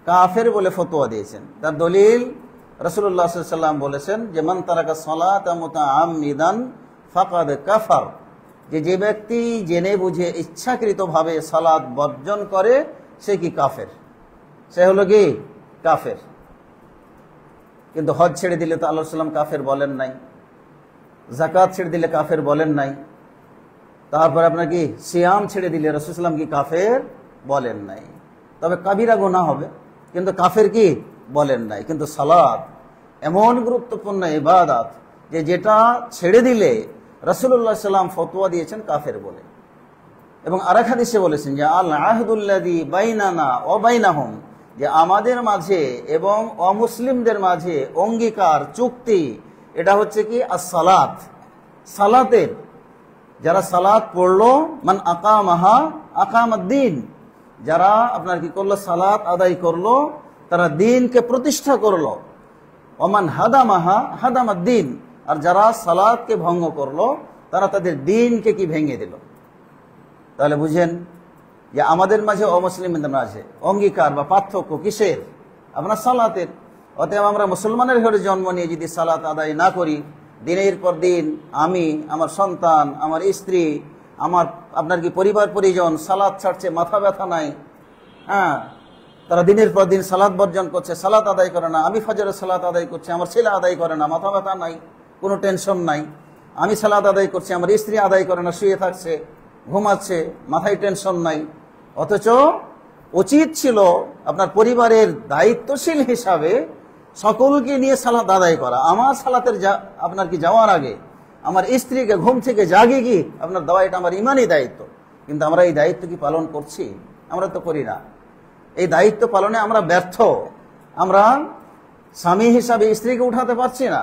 কাফের বলে ফতোয়া দিয়েছেন। তার দলিল রাসূলুল্লাহ সাল্লাল্লাহু আলাইহি ওয়াসাল্লাম বলেছেন যে মান তারাকা সালাতা মুতাআম্মিদান ফাকাদ কাফার, যে ব্যক্তি জেনে বুঝে ইচ্ছাকৃতভাবে সালাত বর্জন করে সে কি কাফের, সে হলো কি কাফের। কিন্তু হজ ছেড়ে দিলে তো আল্লাহ সাল্লাম কাফের বলেন নাই, যাকাত ছেড়ে দিলে কাফের বলেন নাই, তারপরে আপনার কি সিয়াম ছেড়ে দিলে রাসূল সাল্লাল্লাহু আলাইহি ওয়াসাল্লাম কি কাফের বলেন নাই। তবে কাবিরা গুনাহ হবে, কিন্তু কাফের কি বলেন নাই। কিন্তু সালাত এমন গুরুত্বপূর্ণ ইবাদত যে যেটা ছেড়ে দিলে রাসূলুল্লাহ সাল্লাল্লাহু আলাইহি ওয়াসাল্লাম ফতোয়া দিয়েছেন কাফের বলে। এবং আরেক হাদিসে বলেছেন যে আল আহদুল্লাযী বাইনানা ওয়া বাইনাহুম, যে আমাদের মাঝে এবং অমুসলিমদের মাঝে অঙ্গীকার চুক্তি, এটা হচ্ছে কি as-সালাত, সালাতের। যারা সালাত পড়লো, মান আকামাহা আকামাদ-দ্বীন, যারা আপনার কি করলো, সালাত আদায় করলো, তারা দ্বীনকে প্রতিষ্ঠা করলো। ওমান হাদামাহা হাদামাদ-দ্বীন, আর যারা সালাতকে ভঙ্গ করলো তারা তাদের দ্বীনকে কি ভেঙে দিল। তাহলে বুঝেন যে আমাদের মাঝে অমুসলিমদের মাঝে অঙ্গীকার বা পার্থক্য কিসের? আপনার সালাতের। অতএব আমরা মুসলমানের ঘরে জন্ম নিয়ে যদি সালাত আদায় না করি, দিনের পর দিন আমি, আমার সন্তান, আমার স্ত্রী, আমার আপনার কি পরিবার পরিজন সালাত ছাড়ছে, মাথা ব্যথা নাই, তারা দিনের পর দিন সালাত বর্জন করছে, সালাত আদায় করে না। আমি ফজরের সালাত আদায় করছি, আমার ছেলে আদায় করে না, মাথা ব্যথা নাই, কোনো টেনশন নাই। আমি সালাত আদায় করছি, আমার স্ত্রী আদায় করে না, শুয়ে থাকছে, ঘুমাচ্ছে, মাথায় টেনশন নাই। অথচ উচিত ছিল আপনার পরিবারের দায়িত্বশীল হিসাবে সকলকে নিয়ে সালাত আদায় করা। আমার সালাতের আপনার কি যাওয়ার আগে আমার স্ত্রীকে ঘুম থেকে জাগিয়ে কি আপনার দেওয়া, এটা আমার ইমানই দায়িত্ব। কিন্তু আমরা এই দায়িত্ব কি পালন করছি? আমরা তো করি না। এই দায়িত্ব পালনে আমরা ব্যর্থ। আমরা স্বামী হিসাবে স্ত্রীকে উঠাতে পারছি না,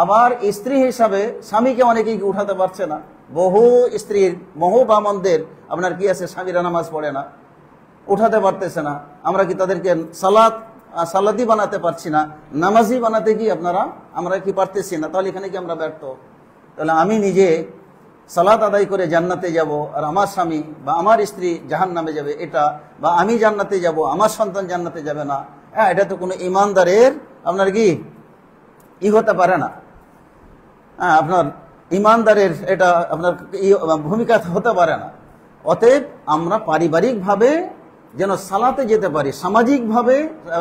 আবার স্ত্রী হিসাবে স্বামীকে অনেকেই উঠাতে পারছে না। বহু স্ত্রীর, বহু বামনদের আপনার কি আছে, স্বামীরা নামাজ পড়ে না, উঠাতে পারতেছে না। আমরা কি তাদেরকে সালাতি বানাতে পারছি না, নামাজি বানাতে কি আমরা কি পারতেছি না? তাহলে এখানে কি আমরা ব্যর্থ? তাহলে আমি নিজে সালাত আদায় করে জান্নাতে যাব, আর আমার স্বামী বা আমার স্ত্রী জাহান্নামে যাবে, এটা, বা আমি জান্নাতে যাব, আমার সন্তান জান্নাতে যাবে না, এটা তো কোনো ইমানদারের আপনার কি হতে পারে না। আপনার ইমানদারের এটা আপনার ভূমিকা হতে পারে না। অতএব আমরা পারিবারিকভাবে যেন সালাতে যেতে পারি, সামাজিকভাবে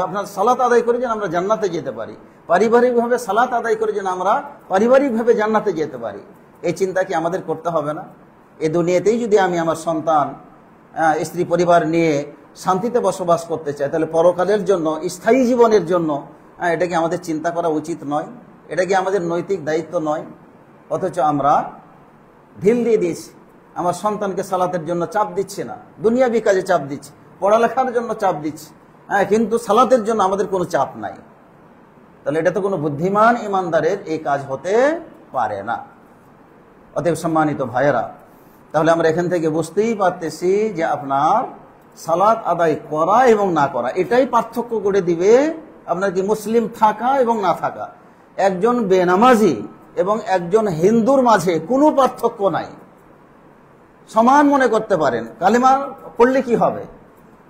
আপনার সালাত আদায় করে যেন আমরা জান্নাতে যেতে পারি, পারিবারিকভাবে সালাত আদায় করে যেন আমরা পারিবারিকভাবে জান্নাতে যেতে পারি, এই চিন্তা কি আমাদের করতে হবে না? এই দুনিয়াতেই যদি আমি আমার সন্তান, স্ত্রী, পরিবার নিয়ে শান্তিতে বসবাস করতে চায়, তাহলে পরকালের জন্য, স্থায়ী জীবনের জন্য এটা কি আমাদের চিন্তা করা উচিত নয়? এটা কি আমাদের নৈতিক দায়িত্ব নয়? অথচ আমরা ঢিল দিয়ে দিয়েছি, আমার সন্তানকে সালাতের জন্য চাপ দিচ্ছি না, দুনিয়াবি কাজে চাপ দিচ্ছি, পড়ালেখার জন্য চাপ দিচ্ছি, কিন্তু সালাতের জন্য আমাদের কোনো চাপ নাই। তাহলে এটা তো কোনো বুদ্ধিমান ইমানদারের এই কাজ হতে পারে না। অতএব সম্মানিত ভাইয়েরা, তাহলে আমরা এখান থেকে বুঝতেই পারতেছি যে আপনার সালাত আদায় করা এবং না করা, এটাই পার্থক্য করে দিবে আপনার কি মুসলিম থাকা এবং না থাকা। একজন বেনামাজি এবং একজন হিন্দুর মাঝে কোনো পার্থক্য নাই, সমান মনে করতে পারেন। কালিমা পড়লে কি হবে,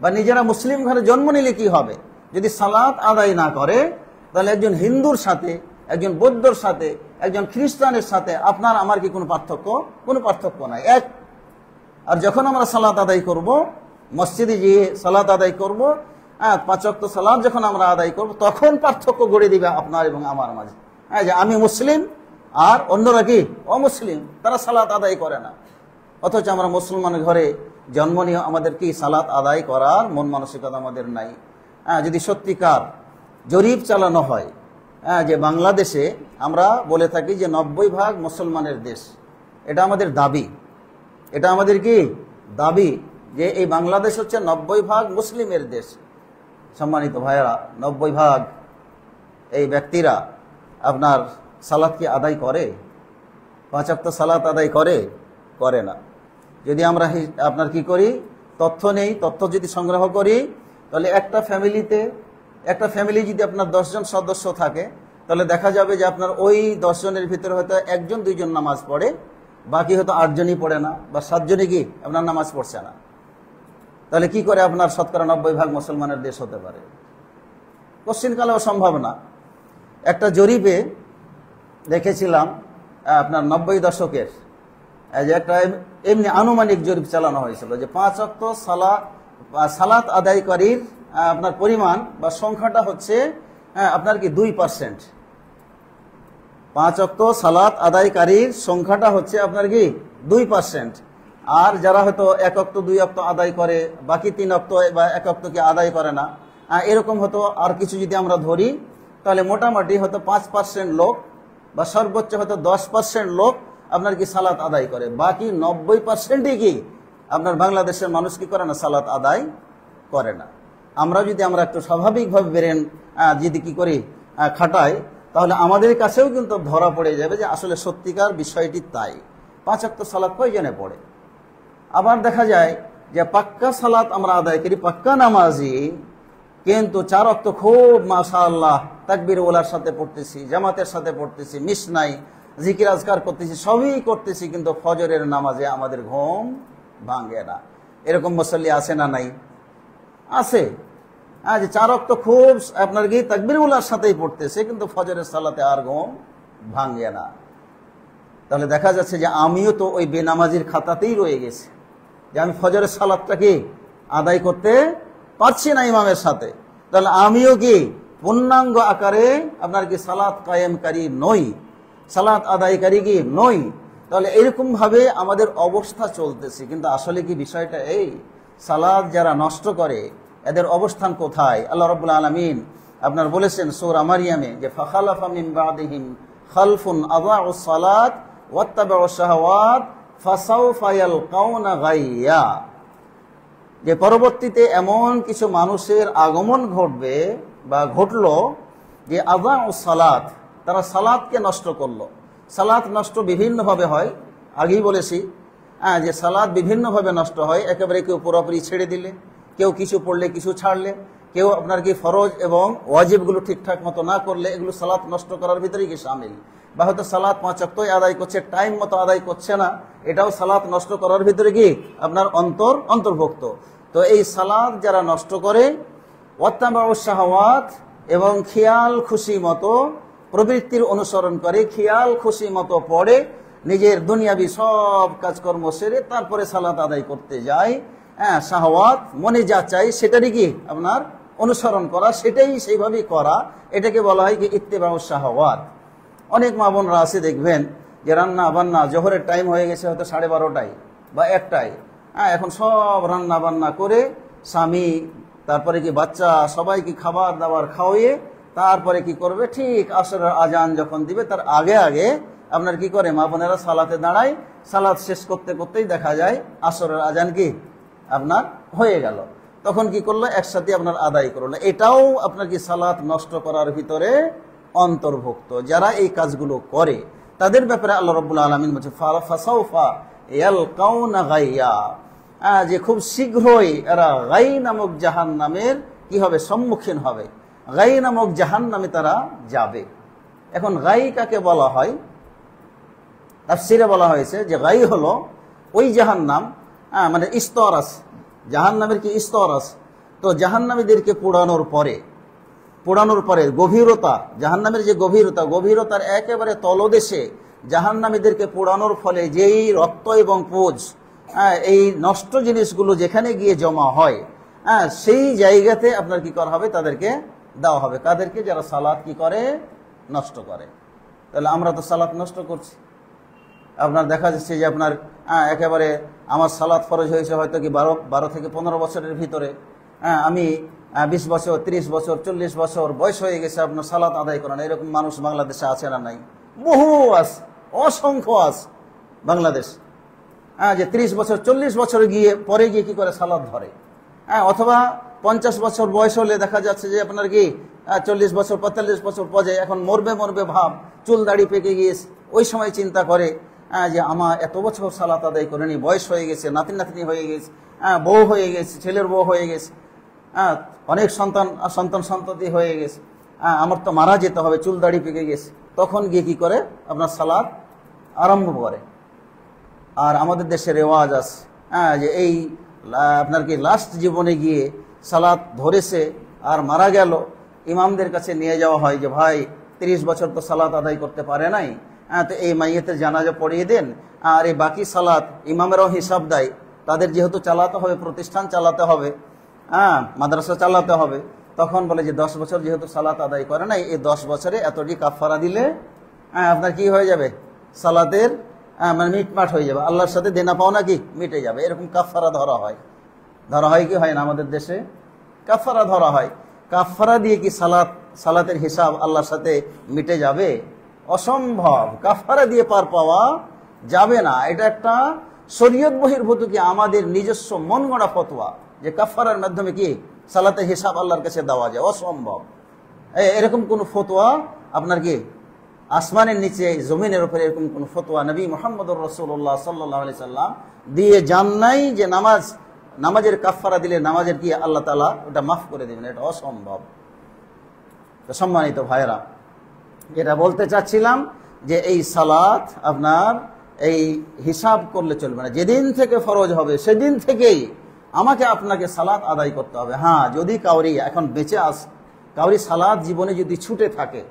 বা নিজেরা মুসলিম ঘরে জন্ম নিলে কি হবে? যদি সালাত আদায় না করে, তাহলে একজন হিন্দুর সাথে, একজন বৌদ্ধর সাথে, একজন খ্রিস্টানের সাথে আপনার আমার কি কোনো পার্থক্য? কোনো পার্থক্য নাই, এক। আর যখন আমরা সালাত আদায় করব, মসজিদে গিয়ে সালাত আদায় করব, 5 ওয়াক্ত সালাত যখন আমরা আদায় করব, তখন পার্থক্য গড়ে দিবে আপনার এবং আমার মাঝে। যে আমি মুসলিম আর অন্যরা কি অমুসলিম, তারা সালাত আদায় করে না। অথচ আমরা মুসলমান ঘরে জন্ম নিয়ে আমাদের কি সালাত আদায় করার মন মানসিকতা আমাদের নাই। যদি সত্যিকার জরিপ চালানো হয়, যে বাংলাদেশে আমরা বলে থাকি যে 90% মুসলমানের দেশ, এটা আমাদের দাবি, এটা আমাদের কি দাবি যে এই বাংলাদেশ হচ্ছে 90% মুসলিমের দেশ। সম্মানিত ভাইয়েরা, 90% এই ব্যক্তিরা আপনার সালাত কি আদায় করে? 5 ওয়াক্ত সালাত আদায় করে? করে না। যদি আমরা আপনার কি করি, তথ্য নেই, তথ্য যদি সংগ্রহ করি, তাহলে একটা ফ্যামিলি যদি আপনার 10 জন সদস্য থাকে, তাহলে দেখা যাবে যে আপনার ওই 10 জনের ভিতরে হয়তো 1 জন 2 জন নামাজ পড়ে, বাকি হয়তো 8 জনই পড়ে না, বা 7 জনই কি আপনার নামাজ পড়ছে না। তাহলে কি করে আপনার শতকরা 90% মুসলমানের দেশ হতে পারে? কোশ্চিনকালেও সম্ভব না। একটা জরিপে দেখেছিলাম আপনার 90 দশকের, যে একটা এমনি আনুমানিক জরিপ চালানো হয়েছিল যে 5 ওয়াক্ত সালাত আদায়কারীর আপনার পরিমাণ বা সংখ্যাটা হচ্ছে আপনার কি 2%। 5 ওয়াক্ত সালাত আদায়কারীর সংখ্যাটা হচ্ছে আপনার কি 2%। আর যারা হয়তো 1 ওয়াক্ত 2 ওয়াক্ত আদায় করে, বাকি 3 ওয়াক্ত বা 1 ওয়াক্ত কি আদায় করে না, এরকম হতো। আর কিছু যদি আমরা ধরি, তাহলে মোটামুটি হয়তো 5% লোক বা সর্বোচ্চ হয়তো 10% লোক আপনার কি সালাত আদায় করে, বাকি 90%ই কি আপনার বাংলাদেশের মানুষ কি করে না, সালাত আদায় করে না। আমরা একটু স্বাভাবিকভাবে বেরেন যদি কি করি খাটাই, তাহলে আমাদের কাছেও কিন্তু ধরা পড়ে যাবে যে আসলে সত্যিকার বিষয়টি তাই। 5 ওয়াক্ত সালাত কয়জনে পড়ে? আবার দেখা যায় যে পাক্কা সালাত আমরা আদায় করি, পাক্কা নামাজি, কিন্তু 4 ওয়াক্ত খুব মাশাআল্লাহ তাকবীর ওলার সাথে পড়তেছি, জামাতের সাথে পড়তেছি, মিস নাই, জিকির আজকার করতেছি, সবই করতেছি, কিন্তু ফজরের নামাজে আমাদের ঘুম ভাঙে না। এরকম মুসল্লি আছে না নাই? আছে। যে 4 ওয়াক্ত খুব আপনার কি তাকবীর ওলার সাথেই পড়তেছে, কিন্তু ফজরের সালাতে আর ঘুম ভাঙে না। তাহলে দেখা যাচ্ছে যে আমিও তো ওই বেনামাজির খাতাতেই রয়ে গেছি, যে আমি ফজরের সালাতটা কি আদায় করতে পারছি না ইমামের সাথে। তাহলে আমিও কি পূর্ণাঙ্গ আকারে আপনার কি সালাত কায়েমকারী নই, সালাত আদায়কারী কি নই। তাহলে এরকম ভাবে আমাদের অবস্থা চলতেছে। কিন্তু আসলে কি বিষয়টা এই, সালাত যারা নষ্ট করে এদের অবস্থান কোথায়? আল্লাহ রাব্বুল আলামিন আপনার বলেছেন সূরা মারইয়ামে যে ফাখালাফা মিন বাদিহিম খালফুন আযাউস সালাত ওয়াত্তাবাউশ শাহাওয়াত ফাসাউফা ইয়ালকাউনা গাইয়া, যে পরবর্তীতে এমন কিছু মানুষের আগমন ঘটবে বা ঘটলো যে আযাউস সালাত, তারা সালাতকে নষ্ট করলো। সালাত নষ্ট বিভিন্নভাবে হয়, আগেই বলেছি যে সালাত বিভিন্নভাবে নষ্ট হয়। একেবারে কেউ পুরোপুরি ছেড়ে দিলে, কেউ কিছু পড়লে কিছু ছাড়লে, কেউ আপনার কি ফরজ এবং ওয়াজিবগুলো ঠিকঠাক মতো না করলে, এগুলো সালাত নষ্ট করার ভিতরেই কি শামিল। বা হয়তো সালাত 5 ওয়াক্তই আদায় করছে, টাইম মতো আদায় করছে না, এটাও সালাত নষ্ট করার ভিতরে কি আপনার অন্তর্ভুক্ত। তো এই সালাত যারা নষ্ট করে, ওয়াত্তাবাউশ শাহাওয়াত, এবং খেয়াল খুশি মতো প্রবৃত্তির অনুসরণ করে, খেয়াল খুশি মতো পড়ে, নিজের দুনিয়াবি সব কাজকর্ম সেরে তারপরে সালাত আদায় করতে যায়। শাহওয়াত, মনে যা চাই সেটারই কি আপনার অনুসরণ করা, সেটাই সেইভাবেই করা, এটাকে বলা হয় কি ইত্তেবাউশ শাহওয়াত। অনেক মা বোনরা আছে দেখবেন যে রান্না বান্না, জোহরের টাইম হয়ে গেছে হয়তো 12:30টায় বা 1টায়, এখন সব রান্না বান্না করে স্বামী, তারপরে কি বাচ্চা, সবাইকে খাবার দাবার খাওয়িয়ে তারপরে কি করবে, ঠিক আসরের আজান যখন দিবে তার আগে আগে আপনার কি করে, মা বোনেরা সালাতে দাঁড়ায়। সালাত শেষ করতে করতেই দেখা যায় আসরের আজান কি আপনার হয়ে গেল। তখন কি করলো, একসাথে আপনার আদায় করলো। এটাও আপনার কি সালাত নষ্ট করার ভিতরে অন্তর্ভুক্ত। যারা এই কাজগুলো করে তাদের ব্যাপারে আল্লাহ রাব্বুল আলামিন বলছে ফাসাউফা ইয়ালকাউনা গাইয়া, যে খুব শীঘ্রই এরা গাই নামক জাহান্নামের কি হবে, সম্মুখীন হবে। গাই নামক জাহান্নামে তারা যাবে। এখন গাই কাকে বলা হয়, তাফসীরে বলা হয়েছে যে গাই হলো ওই জাহান্নাম, মানে স্তর আছে, জাহান্নামের কি স্তর আছে। তো জাহান্নামীদেরকে পোড়ানোর পরে গভীরতা, জাহান্নামের যে গভীরতার একেবারে তলদেশে জাহান্নামীদেরকে পোড়ানোর ফলে যেই রক্ত এবং পুঁজ, এই নষ্ট জিনিসগুলো যেখানে গিয়ে জমা হয়, সেই জায়গাতে আপনার কি করা হবে, তাদেরকে দেওয়া হবে। কাদেরকে? যারা সালাত কি করে, নষ্ট করে। তাহলে আমরা তো সালাত নষ্ট করছি। আপনার দেখা যাচ্ছে যে আপনার একেবারে আমার সালাত ফরজ হয়েছে হয়তো কি 12 থেকে 15 বছরের ভিতরে, আমি 20 বছর, 30 বছর, 40 বছর বয়স হয়ে গেছে, আপনার সালাত আদায় করেন। এরকম মানুষ বাংলাদেশে আছে না নাই? বহু আছে, অসংখ্য আছে বাংলাদেশ, যে 30 বছর 40 বছর পরে গিয়ে কি করে সালাত ধরে। অথবা 50 বছর বয়স হলে দেখা যাচ্ছে যে আপনার কি 40 বছর 45 বছর পরে এখন মরবে ভাব, চুল দাড়ি পেকে গিয়েছে। ওই সময় চিন্তা করে যে আমার এত বছর সালাত আদায় করেনি, বয়স হয়ে গেছে, নাতিনি হয়ে গেছে, বউ হয়ে গেছে, ছেলের বউ হয়ে গেছে, অনেক সন্ততি হয়ে গেছে, আমার তো মারা যেতে হবে, চুল দাড়ি পেকে গেছে। তখন গিয়ে কি করে, আপনার সালাত আরম্ভ করে। আর আমাদের দেশে রেওয়াজ আছে যে এই আপনার কি লাস্ট জীবনে গিয়ে সালাত ধরেছে আর মারা গেল, ইমামদের কাছে নিয়ে যাওয়া হয় যে ভাই 30 বছর তো সালাত আদায় করতে পারে নাই, তো এই মাইয়েতের জানাজা পড়িয়ে দেন। আর এই বাকি সালাত ইমামেরাও হিসাব দেয়, তাদের যেহেতু চালাতে হবে, প্রতিষ্ঠান চালাতে হবে, মাদ্রাসা চালাতে হবে। তখন বলে যে 10 বছর যেহেতু সালাত আদায় করে নাই, এই 10 বছরে এতটি কাফারা দিলে আপনার কি হয়ে যাবে, সালাতের মানে মিটমাট হয়ে যাবে, আল্লাহর সাথে দেনা পাওনা কি মিটে যাবে। এরকম কাফারা ধরা হয় কি হয় না? আমাদের দেশে কাফারা ধরা হয়। কাফারা দিয়ে কি সালাতের হিসাব আল্লাহর সাথে মিটে যাবে? অসম্ভব। কাফারা দিয়ে পার পাওয়া যাবে না। এটা একটা শরীয়ত বহির্ভূত কি আমাদের নিজস্ব মন গড়া ফতোয়া যে কাফারার মাধ্যমে কি সালাতের হিসাব আল্লাহর কাছে দেওয়া যায়, অসম্ভব। এরকম কোন ফতোয়া আপনার কি আসমানের নিচে জমিনের উপরে এরকম কোন ফতোয়া নবী মুহাম্মদুর রাসূলুল্লাহ সাল্লাল্লাহু আলাইহি সাল্লাম দিয়ে যান নাই যে নামাজের কাফারা দিলে নামাজের কি আল্লাহ তাআলা ওটা মাফ করে দিবেন। এটা অসম্ভব। তো সম্মানিত ভাইরা, যেটা বলতে চাচ্ছিলাম যে এই সালাত আপনার এই হিসাব করলে চলবে না। যেদিন থেকে ফরজ হবে সেদিন থেকেই আমাকে আপনাকে সালাত আদায় করতে হবে। হ্যাঁ, যদি কাউরি এখন বেঁচে কাউরি সালাত জীবনে যদি ছুটে থাকে,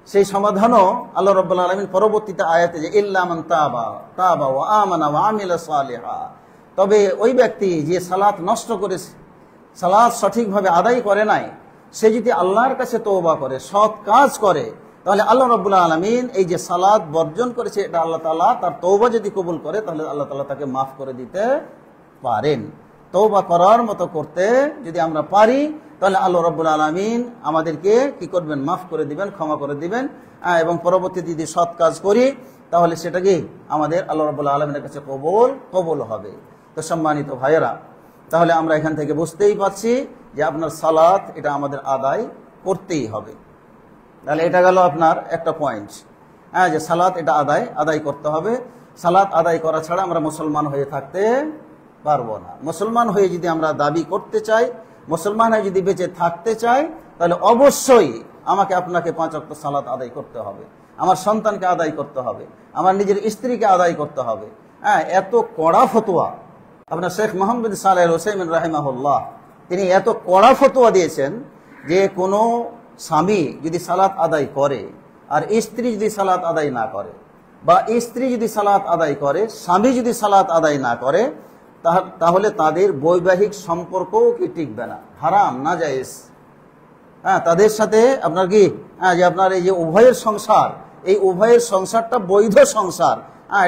সেই সমাধানও আল্লাহ রাব্বুল আলামিন পরবর্তীতে আয়াতে যে ইল্লা মান তাবা ওয়া আমানা ওয়া আমিলা সালিহা, তবে ওই ব্যক্তি যে সালাত নষ্ট করেছে, সালাত সঠিকভাবে আদায় করে নাই, সে যদি আল্লাহর কাছে তওবা করে, সৎ কাজ করে, তাহলে আল্লাহ রাব্বুল আলামিন এই যে সালাত বর্জন করেছে এটা আল্লাহ তাআলা তার তওবা যদি কবুল করে তাহলে আল্লাহ তাআলা তাকে মাফ করে দিতে পারেন। তওবা করার মতো করতে যদি আমরা পারি তাহলে আল্লাহ রাব্বুল আলামিন আমাদেরকে কি করবেন, মাফ করে দিবেন, ক্ষমা করে দিবেন। এবং পরবর্তীতে যদি সৎ কাজ করি তাহলে সেটা কি আমাদের আল্লাহ রাব্বুল আলামিনের কাছে কবুল হবে। তো সম্মানিত ভাইয়েরা, তাহলে আমরা এখান থেকে বুঝতেই পারছি যে আপনার সালাত এটা আমাদের আদায় করতেই হবে। তাহলে এটা গেল আপনার একটা পয়েন্ট, যে সালাত এটা আদায় করতে হবে। সালাত আদায় করা ছাড়া আমরা মুসলমান হয়ে থাকতে পারবো না। মুসলমান হয়ে যদি আমরা দাবি করতে চাই, মুসলমান হয়ে যদি বেঁচে থাকতে চাই, তাহলে অবশ্যই আমাকে আপনাকে 5 ওয়াক্ত সালাত আদায় করতে হবে, আমার সন্তানকে আদায় করতে হবে, আমার নিজের স্ত্রীকে আদায় করতে হবে। এত কড়া ফতোয়া আপনার শেখ মোহাম্মদ সালেহ আল উসাইমিন রাহিমাহুল্লাহ তিনি এত কড়া ফতোয়া দিয়েছেন যে কোনো স্বামী যদি সালাত আদায় করে আর স্ত্রী যদি সালাত আদায় না করে, বা স্ত্রী যদি সালাত আদায় করে স্বামী যদি সালাত আদায় না করে, তাহলে তাদের বৈবাহিক সম্পর্কও কি টিকবে না, হারাম, নাজায়েজ। তাদের সাথে আপনার কি যে আপনার এই যে উভয়ের সংসার, এই উভয়ের সংসারটা বৈধ সংসার।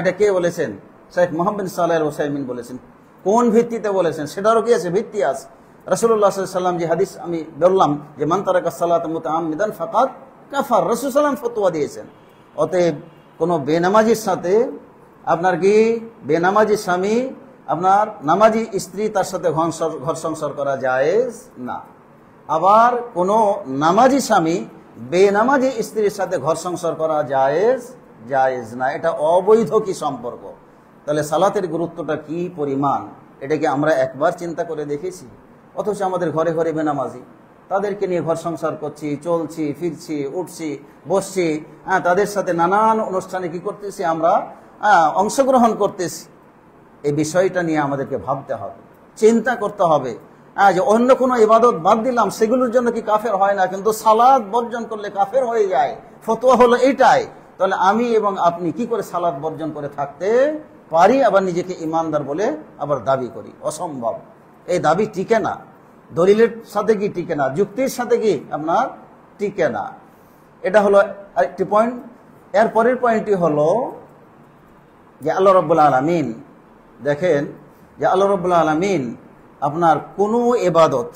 এটা কে বলেছেন? শেখ মোহাম্মদ সালেহ আল উসাইমিন বলেছেন। কোন ভিত্তিতে বলেছেন সেটারও কি আছে, ভিত্তি আছে। রাসূলুল্লাহ সাল্লাল্লাহু আলাইহি ওয়াসাল্লাম যে হাদিস আমি বললাম যে মান তারাকা সালাতা মুতাআম্মিদান ফাকাদ কাফার, রাসূল সাল্লাল্লাহু আলাইহি ওয়াসাল্লাম ফতোয়া দিয়েছেন। অতএব কোনো বেনামাজির সাথে আপনার কি, বেনামাজি স্বামী আপনার নামাজি স্ত্রী তার সাথে ঘর সংসার করা জায়েজ না। আবার কোনো নামাজি স্বামী বেনামাজি স্ত্রীর সাথে ঘর সংসার করা জায়েজ না। এটা অবৈধ কি সম্পর্ক? তাহলে সালাতের গুরুত্বটা কি পরিমাণ, এটা কি আমরা একবার চিন্তা করে দেখেছি? অথচ আমাদের ঘরে ঘরে বেনামাজি, তাদেরকে নিয়ে ঘর সংসার করছি, চলছি, ফিরছি, উঠছি, বসছি, তাদের সাথে নানান অনুষ্ঠানে কি করতেছি আমরা, অংশগ্রহণ করতেছি। এই বিষয়টা নিয়ে আমাদেরকে ভাবতে হবে, চিন্তা করতে হবে যে অন্য কোনো ইবাদত বাদ দিলাম সেগুলোর জন্য কি কাফের হয় না, কিন্তু সালাত বর্জন করলে কাফের হয়ে যায়। ফতোয়া হলো এটাই। তাহলে আমি এবং আপনি কি করে সালাত বর্জন করে থাকতে পারি, আবার নিজেকে ইমানদার বলে আবার দাবি করি? অসম্ভব। এই দাবি টিকে না, দলিলের সাথে কি টিকে না, যুক্তির সাথে কি আপনার টিকে না। এটা হলো আরেকটি পয়েন্ট। এর পরের পয়েন্টটি হলো যে আল্লাহ রাব্বুল আলামিন, দেখেন যে আল্লাহ রাব্বুল আলামিন আপনার কোনো ইবাদত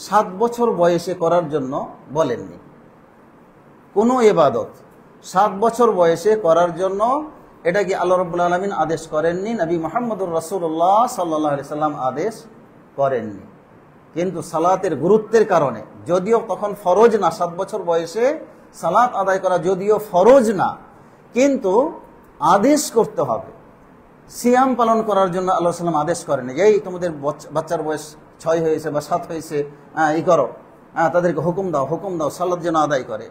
7 বছর বয়সে করার জন্য বলেননি। কোনো ইবাদত 7 বছর বয়সে করার জন্য এটা কি আল্লাহ রাব্বুল আলামিন আদেশ করেননি, নবী মুহাম্মদুর রাসূলুল্লাহ সাল্লাল্লাহু আলাইহি সাল্লাম আদেশ করেননি। কিন্তু সালাতের গুরুত্বের কারণে, যদিও তখন ফরজ না, 7 বছর বয়সে সালাত আদায় করা যদিও ফরজ না, কিন্তু আদেশ করতে হবে। সিয়াম পালন করার জন্য আল্লাহ সাল্লাম আদেশ করেনি যে এই তোমাদের বাচ্চার বয়স 6 হয়েছে বা 7 হয়েছে, এই করো, তাদেরকে হুকুম দাও সালাত যেন আদায় করে।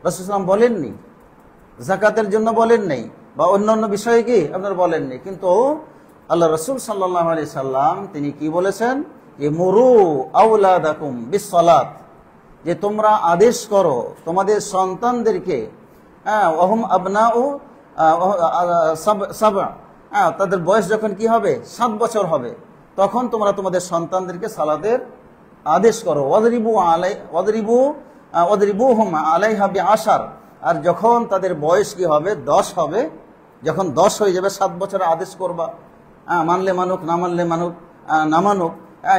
রাসূল সাল্লাম বলেননি। যাকাতের জন্য বলেন নাই, বা অন্যান্য বিষয়ে কি আপনার বলেননি। কিন্তু আল্লাহ রাসূল সাল্লাল্লাহু আলাইহি সাল্লাম তিনি কি বলেছেন, যে মুরু আওলাদাকুম বিসসালাত, যে তোমরা আদেশ করো তোমাদের সন্তানদেরকে, ওয়াহুম আবনাউ সাবআ, তাদের বয়স যখন কি হবে 7 বছর হবে, তখন তোমরা তোমাদের সন্তানদেরকে সালাতের আদেশ করো। ওয়াদরিবুহুম আলাইহা বিআশার, আর যখন তাদের বয়স কি হবে 10 হবে, যখন 10 হয়ে যাবে 7 বছরের আদেশ করবা, মানলে মানুক, না মানলে মানুক, না মানুক,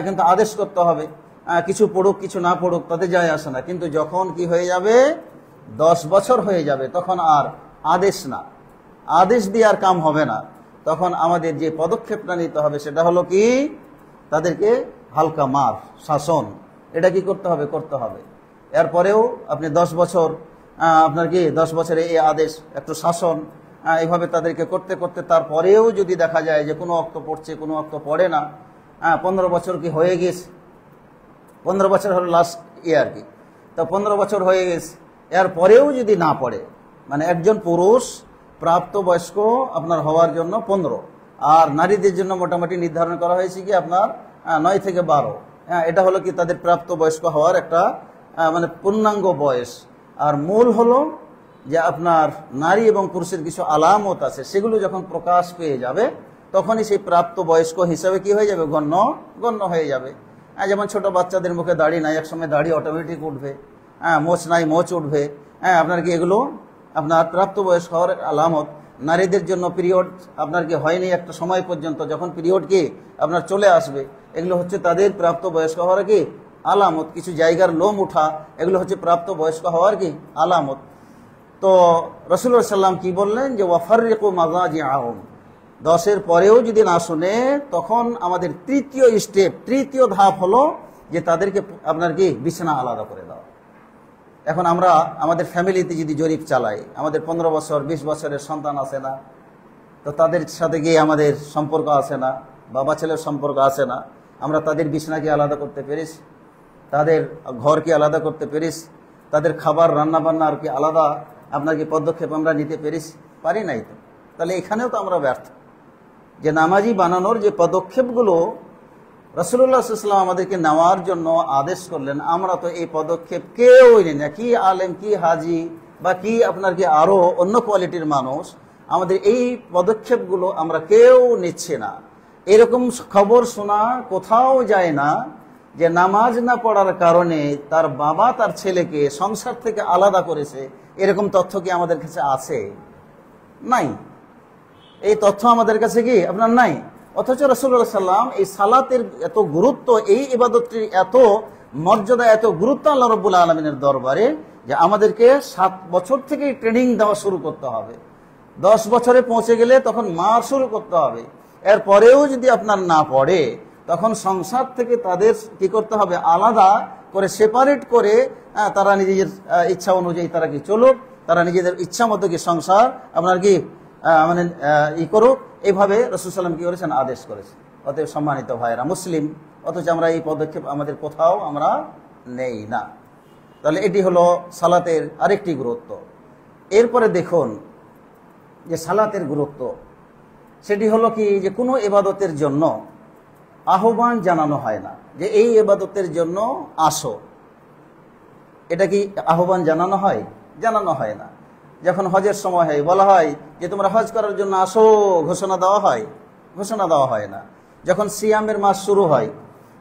কিন্তু আদেশ করতে হবে। কিছু পড়ুক কিছু না পড়ুক তাতে যায় আসে না। কিন্তু যখন কি হয়ে যাবে 10 বছর হয়ে যাবে, তখন আর আদেশ না, আদেশ দিয়ে আর কাম হবে না। তখন আমাদের যে পদক্ষেপটা নিতে হবে সেটা হলো কি, তাদেরকে হালকা মার, শাসন, এটা কি করতে হবে। এরপরেও আপনি 10 বছর, আপনার কি 10 বছরে এই আদেশ, একটু শাসন, এইভাবে তাদেরকে করতে করতে তারপরেও যদি দেখা যায় যে কোনো অক্ত পড়ছে কোনো অক্ত পড়ে না, 15 বছর কি হয়ে গেছে, 15 বছর হলো লাস্ট ইয়ার কি, তো 15 বছর হয়ে গেছে, এরপরেও যদি না পড়ে, মানে একজন পুরুষ প্রাপ্তবয়স্ক আপনার হওয়ার জন্য 15, আর নারীদের জন্য মোটামুটি নির্ধারণ করা হয়েছে কি আপনার 9 থেকে 12। এটা হলো কি তাদের প্রাপ্তবয়স্ক হওয়ার একটা মানে পূর্ণাঙ্গ বয়স। আর মূল হলো যে আপনার নারী এবং পুরুষের কিছু আলামত আছে, সেগুলো যখন প্রকাশ পেয়ে যাবে তখনই সেই প্রাপ্তবয়স্ক হিসাবে কি হয়ে যাবে, গণ্য হয়ে যাবে। যেমন ছোট বাচ্চাদের মুখে দাড়ি নাই, একসময় দাড়ি অটোমেটিক উঠবে, মোচ নাই মোচ উঠবে, আপনার কি এগুলো আপনার প্রাপ্তবয়স্ক হওয়ার আলামত। নারীদের জন্য পিরিয়ড আপনার কি হয়নি একটা সময় পর্যন্ত, যখন পিরিয়ড কি আপনার চলে আসবে, এগুলো হচ্ছে তাদের প্রাপ্তবয়স্ক হওয়ার কি আলামত। কিছু জায়গার লোম উঠা, এগুলো হচ্ছে প্রাপ্তবয়স্ক হওয়ার কি আলামত। তো রাসূলুল্লাহ সাল্লাম কি বললেন, যে ওয়াফাররিকু মাযাজিআহুম, 10-এর পরেও যদি না শুনে, তখন আমাদের তৃতীয় ধাপ হলো যে তাদেরকে আপনার কি বিছানা আলাদা করে দাও। এখন আমরা আমাদের ফ্যামিলিতে যদি জরিপ চালাই, আমাদের 15 বছর 20 বছরের সন্তান আছে না, তো তাদের সাথে গিয়ে আমাদের সম্পর্ক আছে না, বাবা ছেলের সম্পর্ক আছে না, আমরা তাদের বিছানাকে আলাদা করতে পেরেছি, তাদের ঘরকে আলাদা করতে পেরেছি, তাদের খাবার রান্না বান্নার কি আলাদা আপনার কি পদক্ষেপ আমরা নিতে পেরেছি? পারি নাই। তো তাহলে এখানেও তো আমরা ব্যর্থ, যে নামাজি বানানোর যে পদক্ষেপগুলো রাসূলুল্লাহ সাল্লাল্লাহু আলাইহি ওয়াসাল্লাম আমাদেরকে নেওয়ার জন্য আদেশ করলেন, আমরা তো এই পদক্ষেপ কেউ নেই না। কি আলেম, কি হাজি, বা কি আপনার কি আরো অন্য কোয়ালিটির মানুষ, আমাদের এই পদক্ষেপগুলো আমরা কেউ নিচ্ছে না। এরকম খবর শোনা কোথাও যায় না যে নামাজ না পড়ার কারণে তার বাবা তার ছেলেকে সংসার থেকে আলাদা করেছে। এরকম তথ্য কি আমাদের কাছে আছে? নাই। এই তথ্য আমাদের কাছে কি আপনার নাই। অথচ রাসূলুল্লাহ সাল্লাম এই সালাতের এত গুরুত্ব, এই ইবাদতটির এত মর্যাদা, এত গুরুত্ব আল্লাহ রাব্বুল আলামিনের দরবারে যে আমাদেরকে 7 বছর থেকেই ট্রেনিং দেওয়া শুরু করতে হবে। 10 বছরে পৌঁছে গেলে তখন মার শুরু করতে হবে। এরপরেও যদি আপনার না পড়ে, তখন সংসার থেকে তাদের কি করতে হবে, আলাদা করে সেপারেট করে তারা নিজেদের ইচ্ছা অনুযায়ী তারা কি চলুক, তারা নিজেদের ইচ্ছা মতো কি সংসার আপনার কি মানে করুক। এইভাবে রাসূল সাল্লাম কি করেছেন, আদেশ করেছেন। অতএব সম্মানিত ভাইরা মুসলিম, অথচ আমরা এই পদক্ষেপ আমাদের কোথাও আমরা নেই না। তাহলে এটি হলো সালাতের আরেকটি গুরুত্ব। এরপরে দেখুন যে সালাতের গুরুত্ব, সেটি হলো কি যে কোনো ইবাদতের জন্য আহ্বান জানানো হয় না যে এই ইবাদতের জন্য আসো। এটা কি আহ্বান জানানো হয়? জানানো হয় না। যখন হজের সময় হয় বলা হয় যে তোমরা হজ করার জন্য আসো, ঘোষণা দেওয়া হয়? ঘোষণা দেওয়া হয় না। যখন সিয়ামের মাস শুরু হয়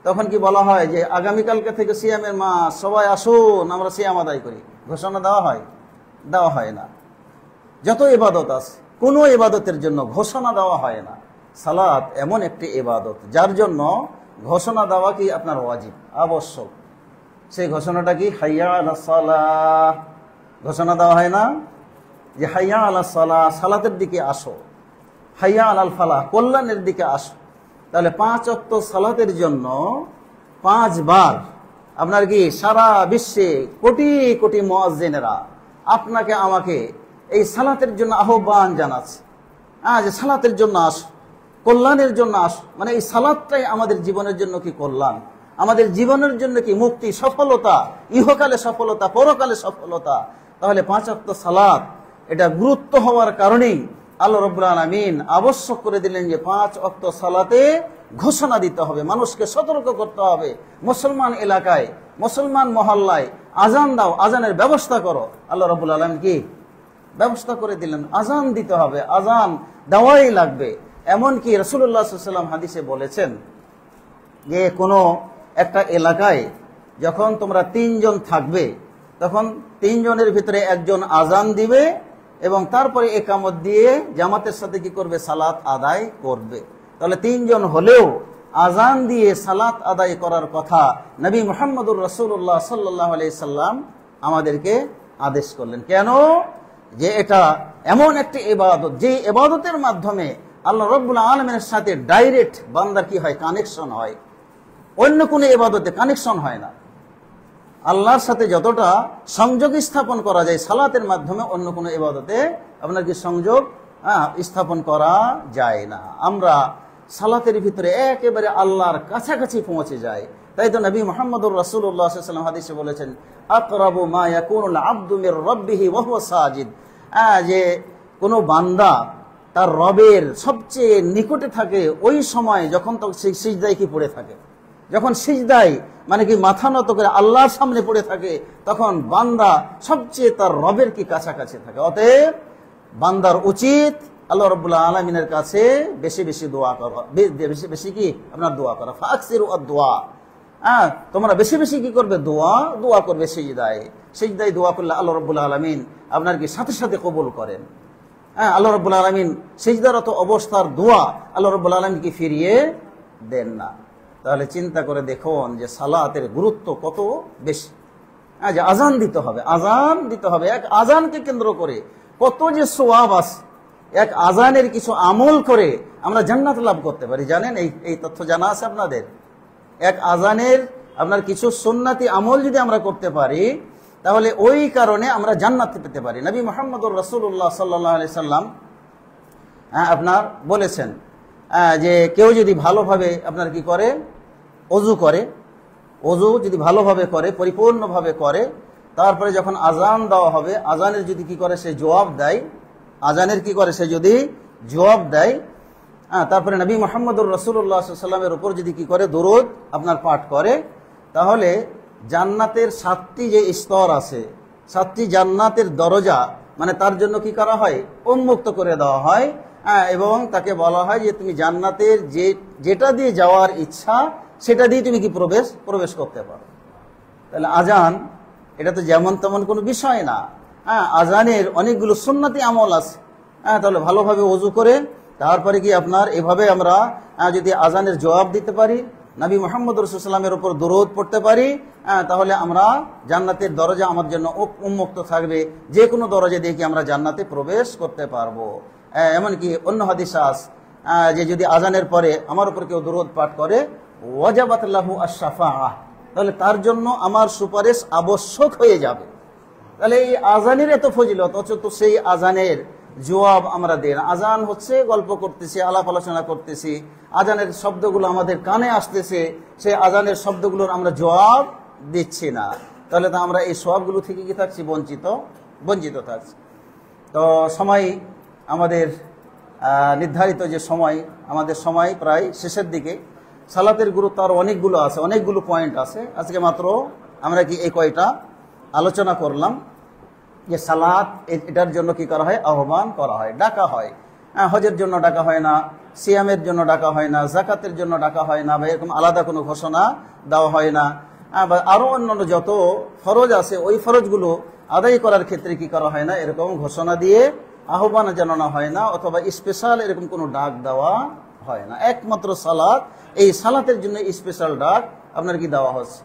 তখন কি বলা হয় যে আগামীকালকে থেকে সিয়ামের মাস, সবাই আসুন আমরা সিয়াম আদায় করি? ঘোষণা দেওয়া হয়? দেওয়া হয় না। যত ইবাদত আছে কোনো ইবাদতের জন্য ঘোষণা দেওয়া হয় না। সালাত এমন একটি ইবাদত যার জন্য ঘোষণা দেওয়া কি আপনার ওয়াজিব, আবশ্যক। সেই ঘোষণাটা কি? হাইয়া আলাস সালাহ। ঘোষণা দেওয়া হয় না যে হাইয়া আলাস সালাহ, সালাতের দিকে আসো, হাইয়া আলাল ফালাহ, কল্যাণের দিকে আসো। তাহলে 5 ওয়াক্ত সালাতের জন্য 5 বার আপনার কি সারা বিশ্বে কোটি কোটি মুয়াজ্জিনেরা আপনাকে আমাকে এই সালাতের জন্য আহ্বান জানাচ্ছে, যে সালাতের জন্য আসো, কল্যাণের জন্য আসো। মানে এই সালাতটাই আমাদের জীবনের জন্য কি কল্যাণ, আমাদের জীবনের জন্য কি মুক্তি, সফলতা, ইহকালে সফলতা, পরকালে সফলতা। তাহলে 5 ওয়াক্ত সালাত এটা গুরুত্ব হওয়ার কারণেই আল্লাহ রাব্বুল আলামিন আবশ্যক করে দিলেন যে 5 ওয়াক্ত সালাতে ঘোষণা দিতে হবে, মানুষকে সতর্ক করতে হবে। মুসলমান এলাকায়, মুসলমান মহল্লায় আজান দাও, আজানের ব্যবস্থা করো। আল্লাহ রাব্বুল আলামিন কি ব্যবস্থা করে দিলেন? আজান দিতে হবে, আজান দেওয়াই লাগবে। এমনকি রাসূলুল্লাহ সাল্লাল্লাহু আলাইহি ওয়াসাল্লাম হাদিসে বলেছেন যে কোনো একটা এলাকায় যখন তোমরা 3 জন থাকবে, তখন 3 জনের ভিতরে একজন আজান দিবে এবং তারপরে ইকামত দিয়ে জামাতের সাথে কি করবে, সালাত আদায় করবে। তাহলে 3 জন হলেও আজান দিয়ে সালাত আদায় করার কথা নবী মুহাম্মদুর রাসূলুল্লাহ সাল্লাল্লাহু আলাইহি সাল্লাম আমাদেরকে আদেশ করলেন। কেন? যে এটা এমন একটি ইবাদত, যে ইবাদতের মাধ্যমে আল্লাহ রাব্বুল আলামিনের সাথে ডাইরেক্ট বান্দার কি হয়, কানেকশন হয়। অন্য কোনো ইবাদতে কানেকশন হয় না। আল্লাহর সাথে যতটা সংযোগ স্থাপন করা যায় সালাতের মাধ্যমে, অন্য কোনো ইবাদতে আপনার কি সংযোগ স্থাপন করা যায় না। আমরা সালাতের ভিতরে একেবারে আল্লাহর কাছাকাছি পৌঁছে যাই। তাই তো নবী মুহাম্মদুর রাসূলুল্লাহ সাল্লাল্লাহু আলাইহি ওয়াসাল্লাম হাদিসে বলেছেন, আকরাবু মা ইয়াকুনুল আবদু মির রাব্বিহি ওয়া হুয়া সাজিদ। যে কোনো বান্দা তার রবের সবচেয়ে নিকটে থাকে ওই সময় যখন সেই সিজদায় কি পড়ে থাকে। যখন সিজদায় মানে কি মাথা নত করে আল্লাহর সামনে পড়ে থাকে, তখন বান্দা সবচেয়ে তার রবের কি কাছাকাছি থাকে। অতএব বান্দার উচিত আল্লাহ রাব্বুল আলামিনের কাছে বেশি বেশি দোয়া করা, বেশি বেশি কি আপনার দোয়া করা। ফাকসিরু আদ-দুআ, তোমরা বেশি বেশি কি করবে, দোয়া করবে সিজদায়। সিজদায় দোয়া করলে আল্লাহ রাব্বুল আলামিন আপনার কি সাথে সাথে কবুল করেন। আল্লাহ রাব্বুল আলামিন সিজদারত অবস্থার দোয়া আল্লাহ রাব্বুল আলামিন কি ফিরিয়ে দেন না। তাহলে চিন্তা করে দেখুন যে সালাতের গুরুত্ব কত বেশি। যে আজান দিতে হবে, আজান দিতে হবে। এক আজানকে কেন্দ্র করে কত যে সওয়াব আছে। এক আজানের কিছু আমল করে আমরা জান্নাত লাভ করতে পারি, জানেন? এই তথ্য জানা আছে আপনাদের? এক আজানের আপনার কিছু সুন্নাতি আমল যদি আমরা করতে পারি, তাহলে ওই কারণে আমরা জান্নাত পেতে পারি। নবী মুহাম্মদুর রাসূলুল্লাহ সাল্লাল্লাহু আলাইহি সাল্লাম আপনার বলেছেন যে কেউ যদি ভালোভাবে আপনার কি করে, অজু করে, অজু যদি ভালোভাবে করে, পরিপূর্ণভাবে করে, তারপরে যখন আজান দেওয়া হবে, আজানের যদি কি করে, সে জবাব দেয়, আজানের কি করে, সে যদি জবাব দেয়, তারপরে নবী মুহাম্মদুর রাসূলুল্লাহ সাল্লাল্লাহু আলাইহি ওয়াসাল্লামের উপর যদি কি করে, দরুদ আপনার পাঠ করে, তাহলে জান্নাতের 7টি যে স্তর আছে, 7টি জান্নাতের দরজা মানে তার জন্য কি করা হয়, উন্মুক্ত করে দেওয়া হয়। এবং তাকে বলা হয় যে তুমি জান্নাতের যেটা দিয়ে যাওয়ার ইচ্ছা সেটা দিয়ে তুমি কি প্রবেশ করতে পারো। তাহলে আজান এটা তো যেমন তেমন কোনো বিষয় না। আজানের অনেকগুলো সুন্নতি আমল আছে। তাহলে ভালোভাবে ওযু করে তারপরে কি আপনার এভাবে আমরা যদি আজানের জবাব দিতে পারি, নবী মুহাম্মদ রাসূলুল্লাহ সাল্লাল্লাহু আলাইহি ওয়াসাল্লামের উপর দরুদ পড়তে পারি, তাহলে আমরা জান্নাতের দরজা আমার জন্য উন্মুক্ত থাকবে। যে কোনো দরজা দিয়ে কি আমরা জান্নাতে প্রবেশ করতে পারবো। এমনকি অন্য হাদিস আছে যে যদি আজানের পরে আমার উপর কেউ দরুদ পাঠ করে, ওয়াজাবাত লাহু আশ-শাফাআহ, তাহলে তার জন্য আমার সুপারিশ আবশ্যক হয়ে যাবে। তাহলে এই আজানের এত ফজিলত, অথচ তো সেই আজানের জবাব আমরা দিই না। আজান হচ্ছে গল্প করতেছি, আলাপ আলোচনা করতেছি, আজানের শব্দগুলো আমাদের কানে আসতেছে, সেই আজানের শব্দগুলোর আমরা জবাব দিচ্ছি না। তাহলে তো আমরা এই সবগুলো থেকে কি থাকছি? বঞ্চিত থাকছি। তো সময় আমাদের নির্ধারিত যে সময়, আমাদের সময় প্রায় শেষের দিকে। সালাতের গুরুত্ব আর অনেকগুলো আছে, অনেকগুলো পয়েন্ট আছে। আজকে মাত্র আমরা কি এই কয়টা আলোচনা করলাম যে সালাত এটার জন্য কি করা হয়? আহ্বান করা হয়, ডাকা হয়। হজের জন্য ডাকা হয় না, সিয়ামের জন্য ডাকা হয় না, যাকাতের জন্য ডাকা হয় না, বা এরকম আলাদা কোনো ঘোষণা দেওয়া হয় না। বা আরো অন্যান্য যত ফরজ আছে ওই ফরজগুলো আদায় করার ক্ষেত্রে কি করা হয় না? এরকম ঘোষণা দিয়ে আহ্বান জানানো হয় না, অথবা স্পেশাল এরকম কোনো ডাক দেওয়া হয় না। একমাত্র সালাত, এই সালাতের জন্য স্পেশাল ডাক আপনার কি দেওয়া হচ্ছে।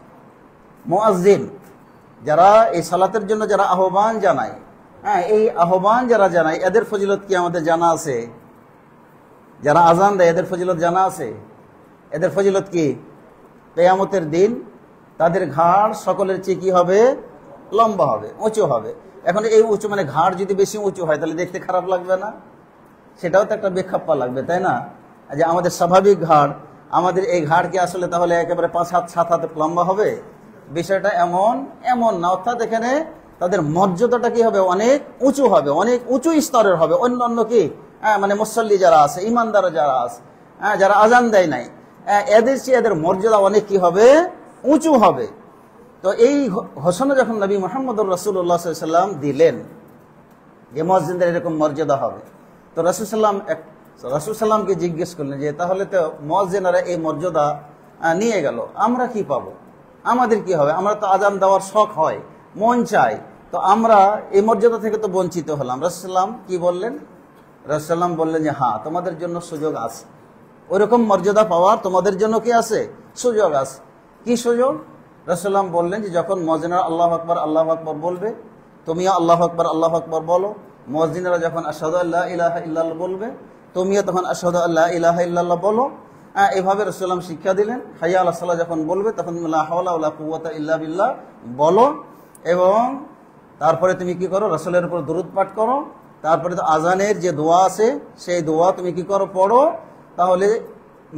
মুয়াজ্জিন যারা এই সালাতের জন্য যারা আহ্বান জানায়, এই আহ্বান যারা জানায় এদের ফজিলত কি আমাদের জানা আছে? যারা আজান দেয় এদের ফজিলত জানা আছে? এদের ফজিলত কি? কিয়ামতের দিন তাদের ঘাড় সকলের চেয়ে কি হবে? লম্বা হবে, উঁচু হবে। এখন এই উঁচু মানে ঘাড় যদি বেশি উঁচু হয় তাহলে দেখতে খারাপ লাগবে না? সেটাও তো একটা বেখাপ্পা লাগবে, তাই না? যে আমাদের স্বাভাবিক ঘাড়, আমাদের এই ঘাড় কি আসলে তাহলে একেবারে 5 হাত 7 হাত লম্বা হবে? বিষয়টা এমন না। অর্থাৎ এখানে তাদের মর্যাদাটা কি হবে? অনেক উঁচু হবে, অনেক উঁচু স্তরের হবে। অন্যান্য কি মানে মুসল্লি যারা আছে, ইমানদার যারা আছে, যারা আজান দেয় নাই, এদের চেয়ে এদের মর্যাদা অনেক কি হবে? উঁচু হবে। তো এই ঘোষণা যখন নবী মুহাম্মদুর রাসূলুল্লাহ সাল্লাল্লাহু আলাইহি ওয়াসাল্লাম দিলেন যে মুয়াজ্জিনদের এরকম মর্যাদা হবে, তো রাসূল সাল্লামকে জিজ্ঞেস করলেন যে তাহলে তো মুয়াজ্জিনরা এই মর্যাদা নিয়ে গেল, আমরা কি পাবো? আমাদের কি হবে? আমরা তো আজান দেওয়ার শখ হয়, মন চাই, তো আমরা এই মর্যাদা থেকে তো বঞ্চিত হলাম। রাসূল সাল্লাম কি বললেন? রাসূল সাল্লাম বললেন যে হ্যাঁ, তোমাদের জন্য সুযোগ আছে, ওইরকম মর্যাদা পাওয়ার তোমাদের জন্য কি আছে? সুযোগ আছে। কি সুযোগ? রাসূল সাল্লাম বললেন যে যখন মুয়াজ্জিনরা আল্লাহু আকবার আল্লাহু আকবার বলবে, তুমিও আল্লাহু আকবার বলো। মুয়াজ্জিনরা যখন আশহাদু আল্লা ইলাহা ইল্লাল্লাহ বলবে, তুমিও তখন আশহাদু আল্লা ইলাহা ইল্লাল্লাহ বলো। এভাবে রাসূল সাল্লাম শিক্ষা দিলেন। হাইয়া আলাস সালাহ যখন বলবে তখন লা হাওলা ওয়ালা কুওয়াতা ইল্লা বিল্লাহ বলো। এবং তারপরে তুমি কি করো? রাসূলের উপর দরুদ পাঠ করো। তারপরে তো আজানের যে দোয়া আছে সেই দোয়া তুমি কি করো? পড়ো। তাহলে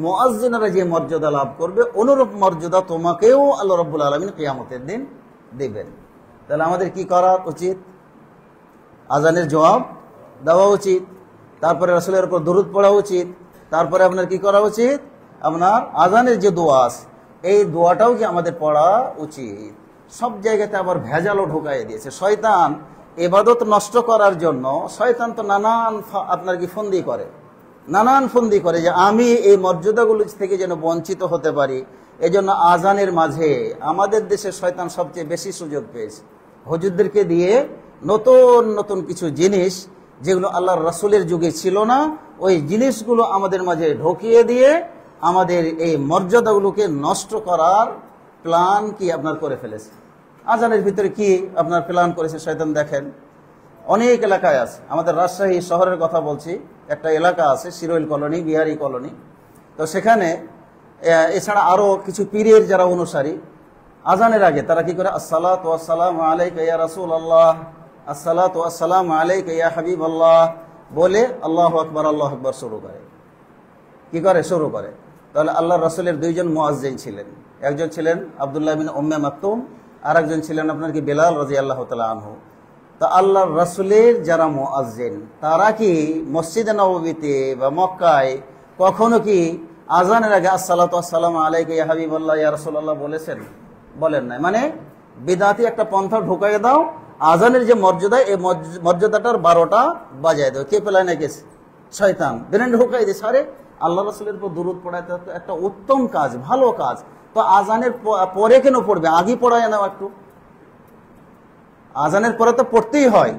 মুয়াজ্জিনরা যে মর্যাদা লাভ করবে অনুরূপ মর্যাদা তোমাকেও আল্লাহ রাব্বুল আলামিন কিয়ামতের দিন দিবেন। তাহলে আমাদের কি করা উচিত? আজানের জবাব দেওয়া উচিত, তারপরে রাসূলের উপর দরুদ পড়া উচিত, তারপরে আপনার কি করা উচিত? আপনার আজানের যে দোয়া আছে এই দোয়াটাও কি আমাদের পড়া উচিত। সব জায়গাতে আবার ভেজালও ঢুকাই দিয়েছে শয়তান। ইবাদত নষ্ট করার জন্য শয়তান তো নানান আপনার কি ফন্দি করে যে আমি এই মর্যাদাগুলো থেকে যেন বঞ্চিত হতে পারি। এজন্য আজানের মাঝে আমাদের দেশে শয়তান সবচেয়ে বেশি সুযোগ পেয়েছে। হুজুরদেরকে দিয়ে নতুন নতুন কিছু জিনিস যেগুলো আল্লাহর রাসূলের যুগে ছিল না, ওই জিনিসগুলো আমাদের মাঝে ঢুকিয়ে দিয়ে আমাদের এই মর্যাদাগুলোকে নষ্ট করার প্ল্যান কি আপনার করে ফেলেছে। আজানের ভিতরে কি আপনার প্ল্যান করেছে শয়তান দেখেন। অনেক এলাকায় আছে, আমাদের রাজশাহী শহরের কথা বলছি, একটা এলাকা আছে শিরোইল কলোনি, বিহারি কলোনি। তো সেখানে এছাড়া আরো কিছু পীরের যারা অনুসারী, আজানের আগে তারা কি করে? আসসালাতু ওয়াসসালামু আলাইকা ইয়া রাসূলুল্লাহ, আসসালাতু ওয়াসসালামু আলাইকা ইয়া হাবিবাল্লাহ বলে আল্লাহু আকবার শুরু করে। কি করে? শুরু করে। তাহলে আল্লাহর রাসূলের দুইজন মুয়াজ্জিন ছিলেন, একজন ছিলেন আব্দুল্লাহ বিন উম্মে মাকতুম, আর একজন ছিলেন আপনার কি বেলাল রাদিয়াল্লাহু তাআলা আনহু। তা আল্লাহর রাসূলের যারা মুয়াজ্জিন তারা কি মসজিদে নববীতে বা মক্কায় কখনো কি আজানের আগে আসসালাতু ওয়াসসালামু আলাইকা ইয়া হাবিবাল্লাহ ইয়া রাসূলুল্লাহ বলেছেন? বলেন নাই। মানে বিদআতি একটা পন্থা ঢুকাই দাও, আজানের যে মর্যাদা এই মর্যাদাটার 12টা বাজায় দাও। কে পেলায় না গেছে? শয়তান ব্রেন ঢুকাই দিয়েছে। আরে আল্লাহ রাসূলের উপর দুরূদ পড়াইতে একটা উত্তম কাজ, ভালো কাজ, তো আজানের পরে কেন পড়বে? আগে পড়ায় নাও একটু। আজানের পরে তো পড়তেই হয়,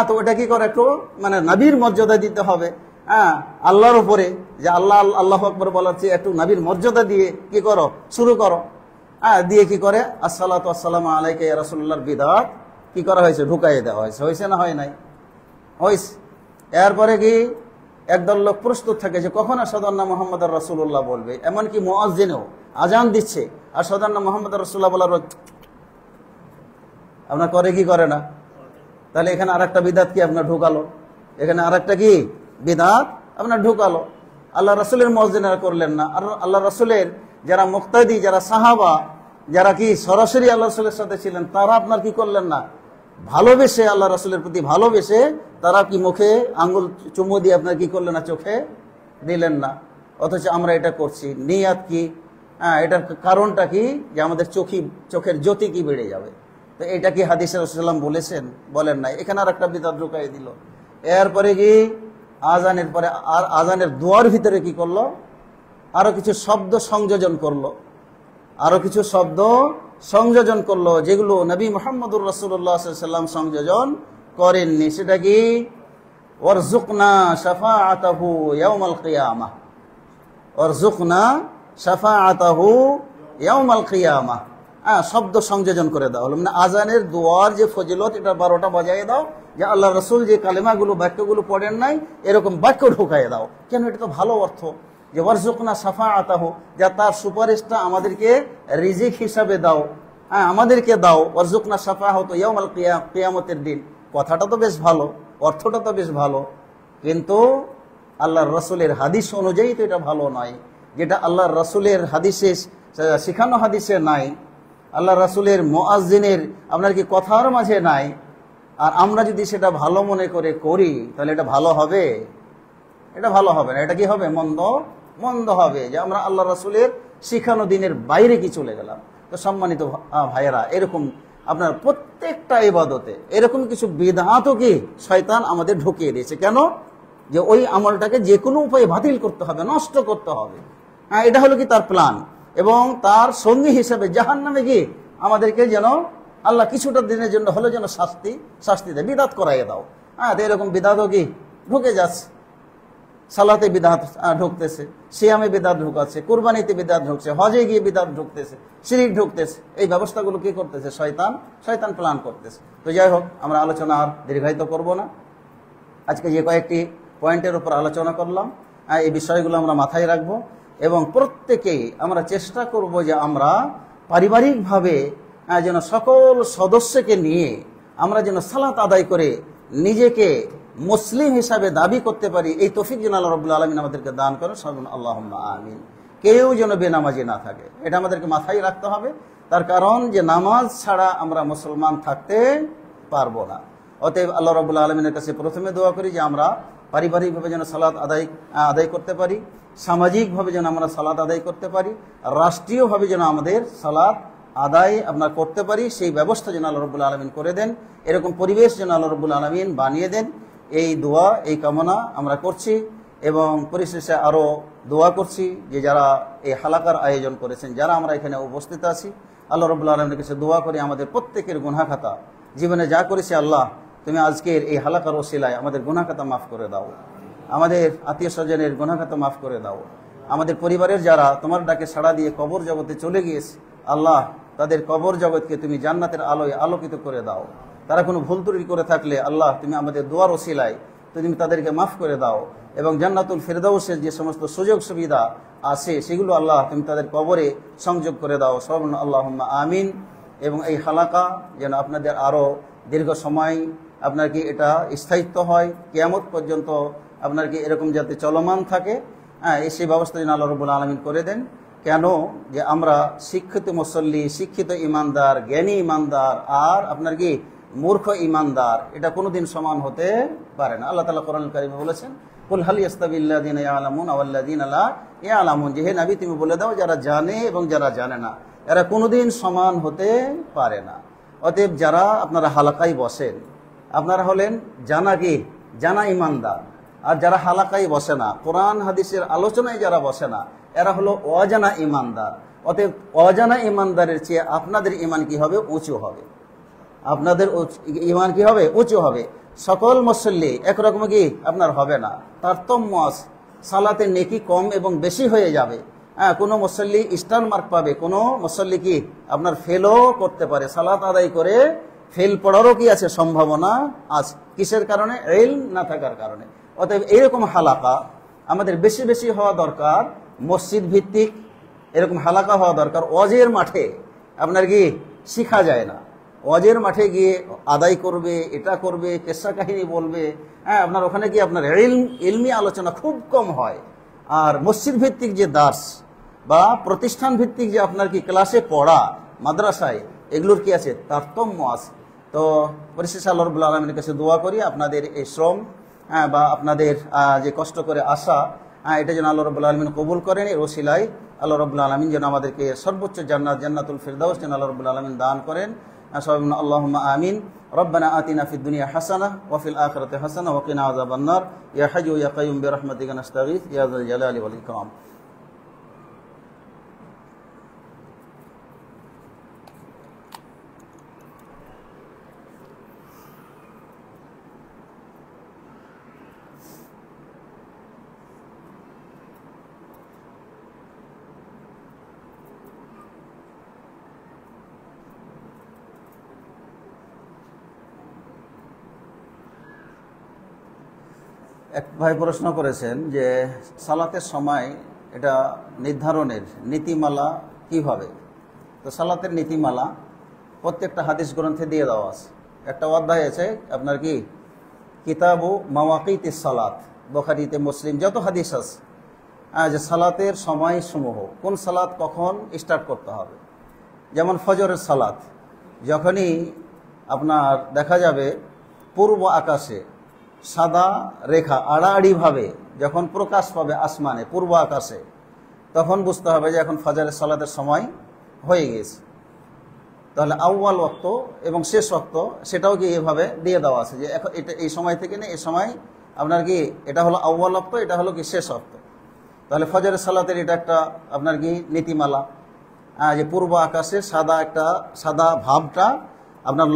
তো ওটা কি করে? একটু মানে নবীর মর্যাদা দিতে হবে। হ্যাঁ আল্লাহর উপরে, যে আল্লাহ আল্লাহু আকবার বলার চেয়ে একটু নবীর মর্যাদা দিয়ে কি করো, শুরু করো। হ্যাঁ দিয়ে কি করে আসসালাতু আসসালামু আলাইকা ইয়া রাসূলুল্লাহর বিদআত কি করা হয়েছে, ঢুকাইয়ে দেওয়া হয়েছে। হয়েছে না হয় নাই? হয়েছে। এরপরে কি একদল লোক প্রস্তুত থাকে যে কখন আশহাদু আন্না মুহাম্মাদুর রাসূলুল্লাহ বলবে। এমনকি মুয়াজ্জিনও আজান দিচ্ছে আশহাদু আন্না মুহাম্মাদুর রাসূলুল্লাহ বলার আপনার করে কি করে না? তাহলে এখানে আরেকটা বিদআত কি আপনার ঢুকালো, এখানে আরেকটা কি বিদআত আপনার ঢুকালো। আল্লাহ রাসূলের মুয়াজ্জিনরা করলেন না, আর আল্লাহ রাসূলের যারা মুক্তাদি, যারা সাহাবা, যারা কি সরাসরি আল্লাহ রাসূলের সাথে ছিলেন, তারা আপনার কি করলেন না, ভালোবেসে আল্লাহ রাসূলের প্রতি ভালোবেসে তারা কি মুখে আঙ্গুল চুমু দিয়ে আপনার কি করলেন না, চোখে দিলেন না। অথচ আমরা এটা করছি। নিয়াত কি? হ্যাঁ এটার কারণটা কি? যে আমাদের চোখের জ্যোতি কি বেড়ে যাবে। তো এটা কি হাদিসে রাসূলুল্লাহ বলেছেন? বলেন নাই। এখানে আর একটা বিদআত ঢুকাই দিল। এরপরে কি আজানের পরে আর আজানের দোয়ার ভিতরে কি করলো, আরো কিছু শব্দ সংযোজন করলো, আরো কিছু শব্দ সংযোজন করলো যেগুলো নবী মুহাম্মদুর রাসূলুল্লাহ সাল্লাল্লাহু আলাইহি ওয়াসাল্লাম সংযোজন করেননি। সেটা কি? ওয়ারযুকনা শাফাআতাহু ইয়াউমাল কিয়ামাহ, ওয়ারযুকনা শাফাআতাহু ইয়াউমাল কিয়ামাহ। শব্দ সংযোজন করে দাও হলো, মানে আজানের দোয়ার যে ফজিলত এটা 12টা বাজায় দাও, যে আল্লাহ রাসূল যে কালেমাগুলো বাক্যগুলো পড়েন নাই এরকম বাক্য ঢুকায় দাও। কেন? এটা তো ভালো অর্থ, যে ওয়ারযুকনা শাফাআতাহু, যা তার সুপারিশটা আমাদেরকে রিজিক হিসাবে দাও, হ্যাঁ আমাদেরকে দাও। ওয়ারযুকনা শাফাআতাহু ইয়াউমাল কিয়ামতের দিন। কথাটা তো বেশ ভালো, অর্থটা তো বেশ ভালো, কিন্তু আল্লাহর রাসূলের হাদিস অনুযায়ী তো এটা ভালো নয়। যেটা আল্লাহর রাসূলের হাদিসে শিখানো হাদিসে নাই, আল্লাহ রাসূলের মুয়াজ্জিনের আপনার কি কথার মাঝে নাই, আর আমরা যদি সেটা ভালো মনে করে করি তাহলে এটা ভালো হবে? এটা ভালো হবে না। এটা কি হবে? মন্দ হবে, যে আমরা আল্লাহ রাসূলের শিখানো দিনের বাইরে কি চলে গেলাম। তো সম্মানিত ভাইয়েরা, এরকম আপনার প্রত্যেকটা ইবাদতে এরকম কিছু বিদআতও কি শয়তান আমাদের ঢুকিয়ে দিয়েছে। কেন? যে ওই আমলটাকে যে কোনো উপায়ে বাতিল করতে হবে, নষ্ট করতে হবে। হ্যাঁ এটা হলো কি তার প্ল্যান, এবং তার সঙ্গী হিসেবে জাহান্নামে কি আমাদেরকে যেন আল্লাহ কিছুটা দিনের জন্য হলে যেন শাস্তি দেয়। বিদআত করাইয়ে দাও। হ্যাঁ এরকম বিদআতও কি ঢুকে যাচ্ছে। সালাতে বিদআত ঢুকতেছে, সিয়ামে বিদআত ঢুকাচ্ছে, কুরবানিতে বিদআত ঢুকছে, হজে গিয়ে বিদআত ঢুকতেছে, শিরক ঢুকতেছে। এই ব্যবস্থাগুলো কি করতেছে? শয়তান প্ল্যান করতেছে। তো যাই হোক, আমরা আলোচনা আর দীর্ঘায়িত করব না। আজকে যে কয়েকটি পয়েন্টের উপর আলোচনা করলাম, এই বিষয়গুলো আমরা মাথায় রাখবো, এবং প্রত্যেকেই আমরা চেষ্টা করব যে আমরা পারিবারিকভাবে যেন সকল সদস্যকে নিয়ে আমরা যেন সালাত আদায় করে নিজেকে মুসলিম হিসাবে দাবি করতে পারি। এই তৌফিক যেন আল্লাহ রাব্বুল আলামিন আমাদেরকে দান করেন। আল্লাহুম্মা আমিন। কেউ যেন বেনামাজি না থাকে, এটা আমাদেরকে মাথায় রাখতে হবে। তার কারণ যে নামাজ ছাড়া আমরা মুসলমান থাকতে পারবো না। অতএব আল্লাহ রাব্বুল আলামিনের কাছে প্রথমে দোয়া করি যে আমরা পারিবারিকভাবে যেন সালাত আদায় করতে পারি, সামাজিকভাবে যেন আমরা সালাত আদায় করতে পারি, রাষ্ট্রীয়ভাবে যেন আমাদের সালাত আদায় আপনার করতে পারি। সেই ব্যবস্থা যেন আল্লাহ রাব্বুল আলামিন করে দেন, এরকম পরিবেশ যেন আল্লাহ রাব্বুল আলামিন বানিয়ে দেন। এই দোয়া, এই কামনা আমরা করছি, এবং পরিশেষে আরও দোয়া করছি যে যারা এই হালাকার আয়োজন করেছেন, যারা আমরা এখানে উপস্থিত আছি, আল্লাহ রাব্বুল আলামিনের কাছে দোয়া করি আমাদের প্রত্যেকের গুনাহ খাতা, জীবনে যা করেছি আল্লাহ তুমি আজকের এই হালাকার ওসিলায় আমাদের গুনাহ খাতা মাফ করে দাও, আমাদের আত্মীয় স্বজনের গুনাহ খাতা মাফ করে দাও, আমাদের পরিবারের যারা তোমার ডাকে সাড়া দিয়ে কবর জগতে চলে গিয়েছে আল্লাহ তাদের কবর জগৎকে তুমি জান্নাতের আলোয় আলোকিত করে দাও। তারা কোনো ভুল ত্রুটি করে থাকলে আল্লাহ তুমি আমাদের দোয়ার ওসিলায় তুমি তাদেরকে মাফ করে দাও, এবং জান্নাতুল ফিরদাউসের যে সমস্ত সুযোগ সুবিধা আছে সেগুলো আল্লাহ তুমি তাদের কবরে সংযোগ করে দাও। সর্বনা আল্লাহুম্মা আমিন। এবং এই হালাকা যেন আপনাদের আরও দীর্ঘ সময় আপনার কি এটা স্থায়িত্ব হয়, কিয়ামত পর্যন্ত আপনার কি এরকম যাতে চলমান থাকে, হ্যাঁ সেই ব্যবস্থা যেন আল্লাহ রাব্বুল আলামিন করে দেন। কেন? যে আমরা শিক্ষিত মুসল্লি, শিক্ষিত ইমানদার, জ্ঞানী ইমানদার আর আপনার কি মূর্খ ইমানদার, এটা কোনোদিন সমান হতে পারে না। আল্লাহ তাআলা কোরআনুল কারীমে বলেছেন, কুল হাল ইয়াস্তাবিল্লাযিনা ইয়ালামুনা ওয়াল্লাযিনা লা ইয়ালামুন, যে হে নবী তুমি বলে দাও যারা জানে এবং যারা জানে না এরা কোনোদিন সমান হতে পারে না। অতএব যারা আপনারা হালাকায় বসেন আপনারা হলেন জানা ইমানদার, আর যারা হালাকায় বসে না, কোরআন হাদিসের আলোচনায় যারা বসে না, এরা হলো অজানা ইমানদার। অতএব অজানা ইমানদারের চেয়ে আপনাদের ইমান কি হবে? উঁচু হবে। আপনাদের ইমান কি হবে? উঁচু হবে। সকল মুসল্লি একরকম কি আপনার হবে না, তারতম্য আছে, সালাতের নেকি কম এবং বেশি হয়ে যাবে। হ্যাঁ, কোনো মুসল্লি স্টার মার্ক পাবে, কোনো মুসল্লি কি আপনার ফেলও করতে পারে, সালাত আদায় করে ফেল পড়ারও কি আছে সম্ভাবনা আছে। কিসের কারণে? ইলম না থাকার কারণে। অতএব এইরকম হালাকা আমাদের বেশি বেশি হওয়া দরকার, মসজিদ ভিত্তিক এরকম হালাকা হওয়া দরকার। ওয়াজের মাঠে আপনার কি শিখা যায় না, ওয়াজের মাঠে গিয়ে আদায় করবে, এটা করবে, কেসা কাহিনী বলবে। হ্যাঁ, আপনার ওখানে কি আপনার ইলমি আলোচনা খুব কম হয়। আর মসজিদ ভিত্তিক যে দার্স বা প্রতিষ্ঠান ভিত্তিক যে আপনার কি ক্লাসে পড়া মাদ্রাসায়, এগুলোর কি আছে তারতম্য আছে। তো পরিশেষে আল্লাহ রাব্বুল আলামিনের কাছে দোয়া করি আপনাদের এই শ্রম বা আপনাদের যে কষ্ট করে আসা, এটা যেন আল্লাহ রাব্বুল আলামিন কবুল করেন। এর ওসিলায় আল্লাহ রাব্বুল আলামিন যেন আমাদেরকে সর্বোচ্চ জান্নাত, জান্নাতুল ফিরদাউস যেন আল্লাহ রাব্বুল আলামিন দান করেন। আল্লাহুম্মা আমিন। রব্বানা আতিনা ফিদ দুনিয়া হাসানাহ ওয়া ফিল আখিরাতি হাসানাহ ওয়া কিনা আযাবান নার। ইয়া হাইয়্যু ইয়া কাইয়্যুম বিরহমাতিকা নাস্তাগীথ ইয়া যাল জালালি ওয়াল ইকরাম। এক ভাই প্রশ্ন করেছেন যে সালাতের সময় এটা নির্ধারণের নীতিমালা কিভাবে। তো সালাতের নীতিমালা প্রত্যেকটা হাদিস গ্রন্থে দিয়ে দেওয়া আছে। একটা অধ্যায় আছে আপনার কি কিতাবু মাওয়াকিতিস সালাত, বুখারীতে, মুসলিম, যত হাদিস আছে যে সালাতের সময়সমূহ, কোন সালাত কখন স্টার্ট করতে হবে। যেমন ফজরের সালাত, যখনই আপনার দেখা যাবে পূর্ব আকাশে সাদা রেখা আড়াআড়িভাবে যখন প্রকাশ পাবে আসমানে পূর্ব আকাশে, তখন বুঝতে হবে যে এখন ফজরের সালাতের সময় হয়ে গেছে। তাহলে আউয়াল ওয়াক্ত এবং শেষ ওয়াক্ত সেটাও কি এভাবে দিয়ে দেওয়া আছে যে এখন এটা এই সময় থেকে নিয়ে এই সময় আপনার কি এটা হলো আউয়াল ওয়াক্ত, এটা হলো কি শেষ ওয়াক্ত। তাহলে ফজরের সালাতের এটা একটা আপনার কি নীতিমালা, যে পূর্ব আকাশে সাদা ভাবটা আপনার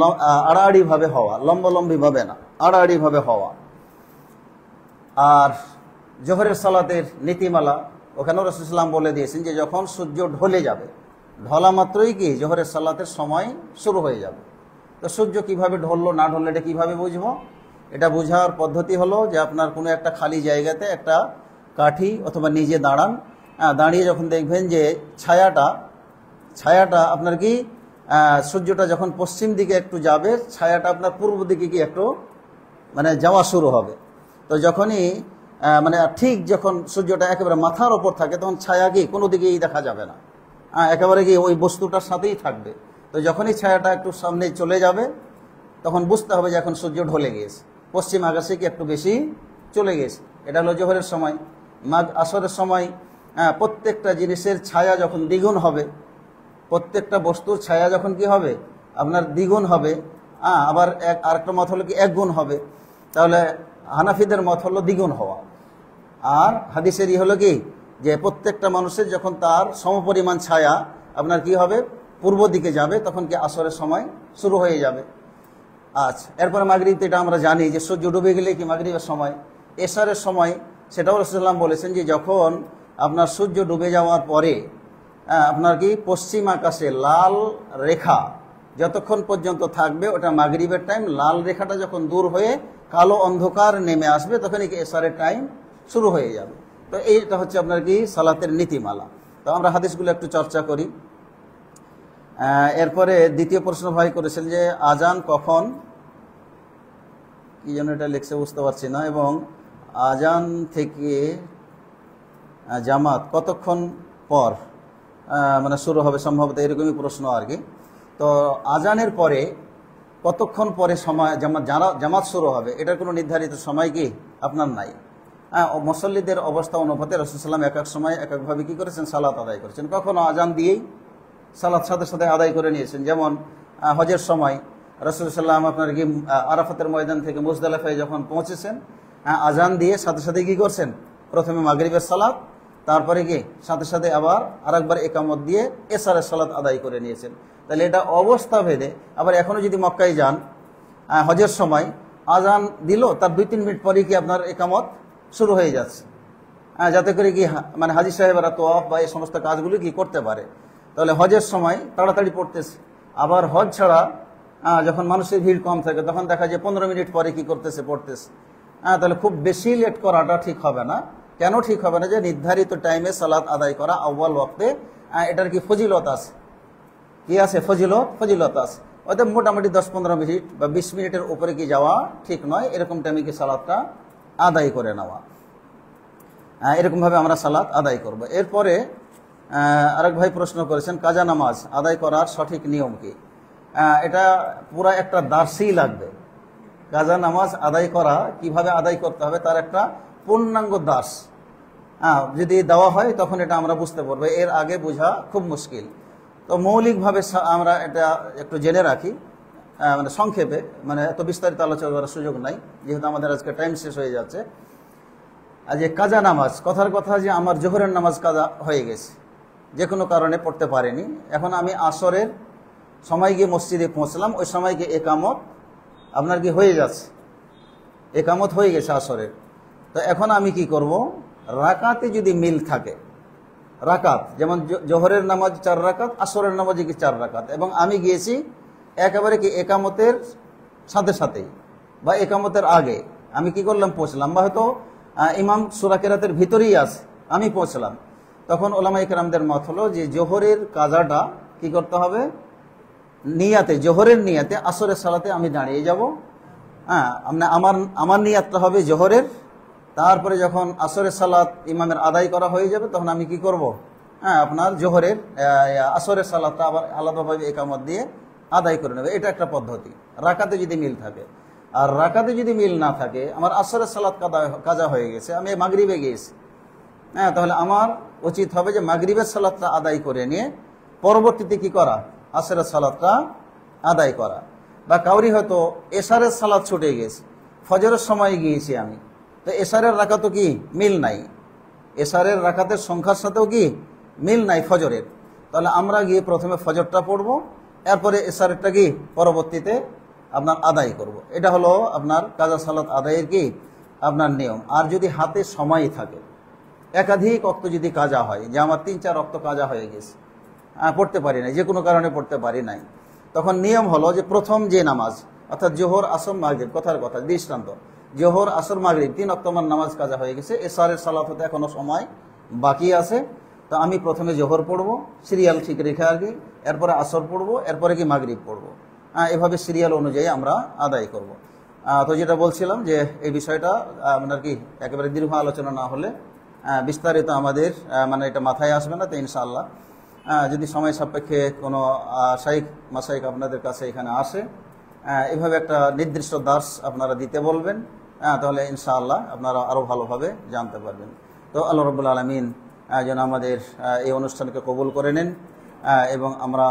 আড়াআড়িভাবে হওয়া, লম্বালম্বিভাবে না, আড়াআড়িভাবে হওয়া। আর জোহরের সালাতের নীতিমালা, ওখানেও রাসূলুল্লাহ সাল্লাল্লাহু আলাইহি ওয়াসাল্লাম বলে দিয়েছেন যে যখন সূর্য ঢলে যাবে, ঢলা মাত্রই কি জোহরের সালাতের সময় শুরু হয়ে যাবে। তো সূর্য কিভাবে ঢললো না ঢললো এটা কীভাবে বুঝবো? এটা বোঝার পদ্ধতি হলো যে আপনার কোনো একটা খালি জায়গাতে একটা কাঠি অথবা নিজে দাঁড়ান, দাঁড়িয়ে যখন দেখবেন যে ছায়াটা আপনার কি সূর্যটা যখন পশ্চিম দিকে একটু যাবে, ছায়াটা আপনার পূর্ব দিকে কি একটু মানে যাওয়া শুরু হবে। তো যখনই মানে ঠিক যখন সূর্যটা একেবারে মাথার ওপর থাকে, তখন ছায়া কি কোনো দিকেই দেখা যাবে না, একেবারে কি ওই বস্তুটার সাথেই থাকবে। তো যখনই ছায়াটা একটু সামনে চলে যাবে, তখন বুঝতে হবে যে এখন সূর্য ঢলে গিয়েছে, পশ্চিম আকাশে কি একটু বেশি চলে গেছে। এটা হলো জোহরের সময়। আসরের সময় প্রত্যেকটা জিনিসের ছায়া যখন দ্বিগুণ হবে, প্রত্যেকটা বস্তুর ছায়া যখন কি হবে আপনার দ্বিগুণ হবে, আবার আরেকটা মত হলো কি একগুণ হবে। তাহলে হানাফিদের মত হলো দ্বিগুণ হওয়া। আর হাদিসের হলো কি যে প্রত্যেকটা মানুষের যখন তার সমপরিমাণ ছায়া আপনার কি হবে পূর্ব দিকে যাবে, তখন কি আসরের সময় শুরু হয়ে যাবে। আচ্ছা, এরপরে মাগরিব, এটা আমরা জানি যে সূর্য ডুবে গেলে কি মাগরিবের সময়। এশারের সময় সেটাও রাসূলুল্লাহ সাল্লাল্লাহু আলাইহি ওয়াসাল্লাম বলেছেন যে যখন আপনার সূর্য ডুবে যাওয়ার পরে আপনার কি পশ্চিম আকাশে লাল রেখা যতক্ষণ পর্যন্ত থাকবে, ওটা মাগরিবের টাইম। লাল রেখাটা যখন দূর হয়ে কালো অন্ধকার নেমে আসবে, তখনই কি এশারের টাইম শুরু হয়ে যাবে। তো এইটা হচ্ছে আপনার কি সালাতের নীতিমালা। তো আমরা হাদিসগুলো একটু চর্চা করি। এরপরে দ্বিতীয় প্রশ্ন ভাই করেছেন যে আজান কখন, কি যেন এটা লিখছে বুঝতে পারছি না, এবং আজান থেকে জামাত কতক্ষণ পর মানে শুরু হবে, সম্ভবত এরকমই প্রশ্ন আর কি। তো আজানের পরে কতক্ষণ পরে সময় জামাত শুরু হবে, এটার কোনো নির্ধারিত সময় কি আপনার নাই। মুসল্লিদের অবস্থা অনুপাতে রাসূলুল্লাহ সাল্লাল্লাহু আলাইহি ওয়াসাল্লাম এক এক সময় এক একভাবে কী করেছেন, সালাত আদায় করেছেন। কখনো আজান দিয়েই সালাত সাথে সাথে আদায় করে নিয়েছেন। যেমন হজের সময় রাসূলুল্লাহ সাল্লাল্লাহু আলাইহি ওয়াসাল্লাম আপনার কি আরাফাতের ময়দান থেকে মুজদালিফায় যখন পৌঁছেছেন, আজান দিয়ে সাথে সাথে কী করছেন, প্রথমে মাগরিবের সালাত, তারপরে কি সাথে সাথে আবার আরেকবার একামত দিয়ে এশারের সালাত আদায় করে নিয়েছেন। তাহলে এটা অবস্থা ভেদে। আবার এখনও যদি মক্কায় যান হজের সময়, আজান দিল তার 2-3 মিনিট পরে কি আপনার একামত শুরু হয়ে যাচ্ছে, যাতে করে কি মানে হাজী সাহেবেরা তোয়াফ বা এই সমস্ত কাজগুলি কি করতে পারে। তাহলে হজের সময় তাড়াতাড়ি পড়তেছে। আবার হজ ছাড়া যখন মানুষের ভিড় কম থাকে তখন দেখা যায় 15 মিনিট পরে কি করতেছে, পড়তেছে। তাহলে খুব বেশি লেট করাটা ঠিক হবে না। কেন ঠিক হবে না? যে নির্ধারিত টাইমে সালাত আদায় করা আউয়াল ওয়াক্তে, এটার কি ফজিলত আছে, কি আছে ফজিলত আছে। হয়তো মোটামুটি 10-15 মিনিট বা 20 মিনিটের উপরে কি যাওয়া ঠিক নয়। এরকম টাইমে কি সালাতটা আদায় করে নেওয়া, এরকমভাবে আমরা সালাত আদায় করব। এরপরে আরেক ভাই প্রশ্ন করেছেন কাজা নামাজ আদায় করার সঠিক নিয়ম কি। এটা পুরা একটা দার্সই লাগবে। কাজা নামাজ আদায় করা কিভাবে আদায় করতে হবে তার একটা পূর্ণাঙ্গ দাস যদি দেওয়া হয় তখন এটা আমরা বুঝতে পারবো। এর আগে বোঝা খুব মুশকিল। তো মৌলিকভাবে আমরা এটা একটু জেনে রাখি, মানে সংক্ষেপে, মানে এত বিস্তারিত আলোচনা করার সুযোগ নাই যেহেতু আমাদের আজকে টাইম শেষ হয়ে যাচ্ছে। আর যে কাজা নামাজ, কথার কথা যে আমার জোহরের নামাজ কাজা হয়ে গেছে, যে কোনো কারণে পড়তে পারিনি, এখন আমি আসরের সময় গিয়ে মসজিদে পৌঁছলাম, ওই সময় গিয়ে একামত আপনার কি হয়ে যাচ্ছে, একামত হয়ে গেছে আসরের। তো এখন আমি কি করব, রাকাতে যদি মিল থাকে, রাকাত যেমন জোহরের নামাজ 4 রাকাত, আসরের নামাজে কি 4 রাকাত, এবং আমি গিয়েছি একেবারে কি একামতের সাথে সাথেই বা একামতের আগে আমি কি করলাম, পৌঁছলাম, বা হয়তো ইমাম সূরা কেরাতের ভিতরেই আছে, আমি পৌঁছলাম, তখন ওলামা ইকরামদের মত হলো যে জোহরের কাজাটা কি করতে হবে, নিয়াতে, জোহরের নিয়াতে আসরের সালাতে আমি দাঁড়িয়ে যাব। আমার নিয়াতটা হবে জোহরের। তারপরে যখন আসরের সালাত ইমামের আদায় করা হয়ে যাবে তখন আমি কি করব, আপনার জোহরের আসরের সালাতটা আবার আলাদাভাবে একামত দিয়ে আদায় করে নেবে। এটা একটা পদ্ধতি, রাকাতে যদি মিল থাকে। আর রাকাতে যদি মিল না থাকে, আমার আসরের সালাত কাজা হয়ে গেছে, আমি মাগরিবে গিয়েছি, তাহলে আমার উচিত হবে যে মাগরিবের সালাতটা আদায় করে নিয়ে পরবর্তীতে কি করা, আসরের সালাতটা আদায় করা। বা কাউরি হয়তো এশারের সালাত ছুটে গেছে, ফজরের সময় গিয়েছি আমি, তো এশারের রাকাতও কি মিল নাই, এশারের রাকাতের সংখ্যার সাথেও কি মিল নাই ফজরের, তাহলে আমরা গিয়ে প্রথমে ফজরটা পড়ব, এরপরে এশারেরটা কি পরবর্তীতে আপনার আদায় করব। এটা হলো আপনার কাজা সালাত আদায়ের কি আপনার নিয়ম। আর যদি হাতে সময় থাকে, একাধিক ওয়াক্ত যদি কাজা হয়, যে আমার 3-4 ওয়াক্ত কাজা হয়ে গেছে, পড়তে পারি নাই, যে কোনো কারণে পড়তে পারি নাই, তখন নিয়ম হলো যে প্রথম যে নামাজ অর্থাৎ জোহর আসর মাগরিব, কথার কথা দৃষ্টান্ত, জোহর আসর মাগরিব 3 ওয়াক্ত আমার নামাজ কাজা হয়ে গেছে, এশারের সালাত হতে এখনো সময় বাকি আছে, তো আমি প্রথমে জোহর পড়বো সিরিয়াল ঠিক রেখে আর কি, এরপরে আসর পড়বো, এরপরে কি মাগরিব পড়বো, এভাবে সিরিয়াল অনুযায়ী আমরা আদায় করব। তো যেটা বলছিলাম যে এই বিষয়টা আপনার কি একেবারে দীর্ঘ আলোচনা না হলে বিস্তারিত আমাদের মানে এটা মাথায় আসবে না। তো ইনশাআল্লাহ যদি সময় সাপেক্ষে কোনো শাইখ মাসাইক আপনাদের কাছে এখানে আসে, এভাবে একটা নির্দিষ্ট দাস আপনারা দিতে বলবেন, তাহলে ইনশাআল্লাহ আপনারা আরও ভালোভাবে জানতে পারবেন। তো আল্লাহ রাব্বুল আলামিন যেন আমাদের এই অনুষ্ঠানকে কবুল করে নেন, এবং আমরা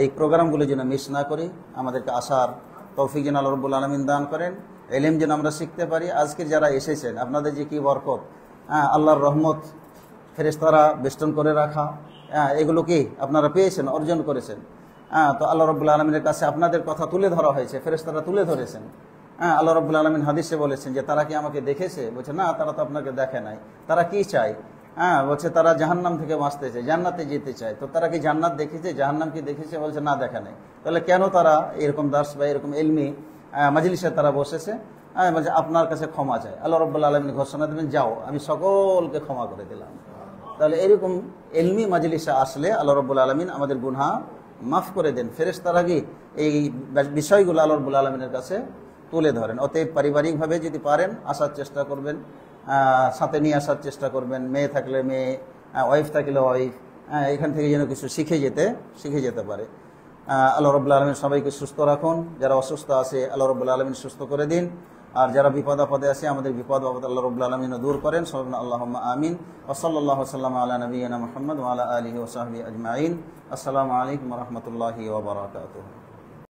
এই প্রোগ্রামগুলো যেন মিস না করি, আমাদেরকে আসার তৌফিক যেন আল্লাহ রাব্বুল আলামিন দান করেন, ইলম যেন আমরা শিখতে পারি। আজকে যারা এসেছেন আপনাদের যে কি বরকত, আল্লাহর রহমত, ফেরেশতারা বেষ্টন করে রাখা, এগুলো কি আপনারা পেয়েছেন, অর্জন করেছেন। তো আল্লাহ রাব্বুল আলামিনের কাছে আপনাদের কথা তুলে ধরা হয়েছে, ফেরেশতারা তুলে ধরেছেন। আল্লাহ রাব্বুল আলামিন হাদিসে বলেছেন যে তারা কি আমাকে দেখেছে, বলছে না, তারা তো আপনাকে দেখে নাই। তারা কি চায়, বলছে তারা জাহান্নাম থেকে বাঁচতে চায়, জান্নাতে যেতে চায়। তো তারা কি জান্নাত দেখেছে, জাহান্নাম কি দেখেছে, বলছে না, দেখে নাই। তাহলে কেন তারা এরকম দাস বা এরকম ইলমি মাজলিসে তারা বসেছে, বলছে আপনার কাছে ক্ষমা চায়। আল্লাহ রাব্বুল আলামিন ঘোষণা দেবেন, যাও আমি সকলকে ক্ষমা করে দিলাম। তাহলে এরকম ইলমি মাজলিসে আসলে আল্লাহ রাব্বুল আলামিন আমাদের গুনাহ মাফ করে দেন। ফেরেশতারা কি এই বিষয়গুলো আল্লাহ রাব্বুল আলামিনের কাছে তুলে ধরেন। অতএব পারিবারিকভাবে যদি পারেন আসার চেষ্টা করবেন, সাথে নিয়ে আসার চেষ্টা করবেন, মেয়ে থাকলে মেয়ে, ওয়াইফ থাকলে ওয়াইফ, এখান থেকে যেন কিছু শিখে যেতে পারে। আল্লাহ রাব্বুল আলামিন সবাইকে সুস্থ রাখুন, যারা অসুস্থ আছে আল্লাহ রাব্বুল আলামিন সুস্থ করে দিন, আর যারা বিপদ আপদে আছে আমাদের বিপদ আপদ আল্লাহ রাব্বুল আলামিন দূর করেন। আল্লাহুম্মা আমিন। ওয়া সাল্লাল্লাহু সাল্লাম আলা নবিয়িনা মুহাম্মদ ওয়া আলা আলিহি ওয়া সাহবিহি আজমাইন। আসসালামু আলাইকুম ওয়া রাহমাতুল্লাহি ওয়া বারাকাতুহু।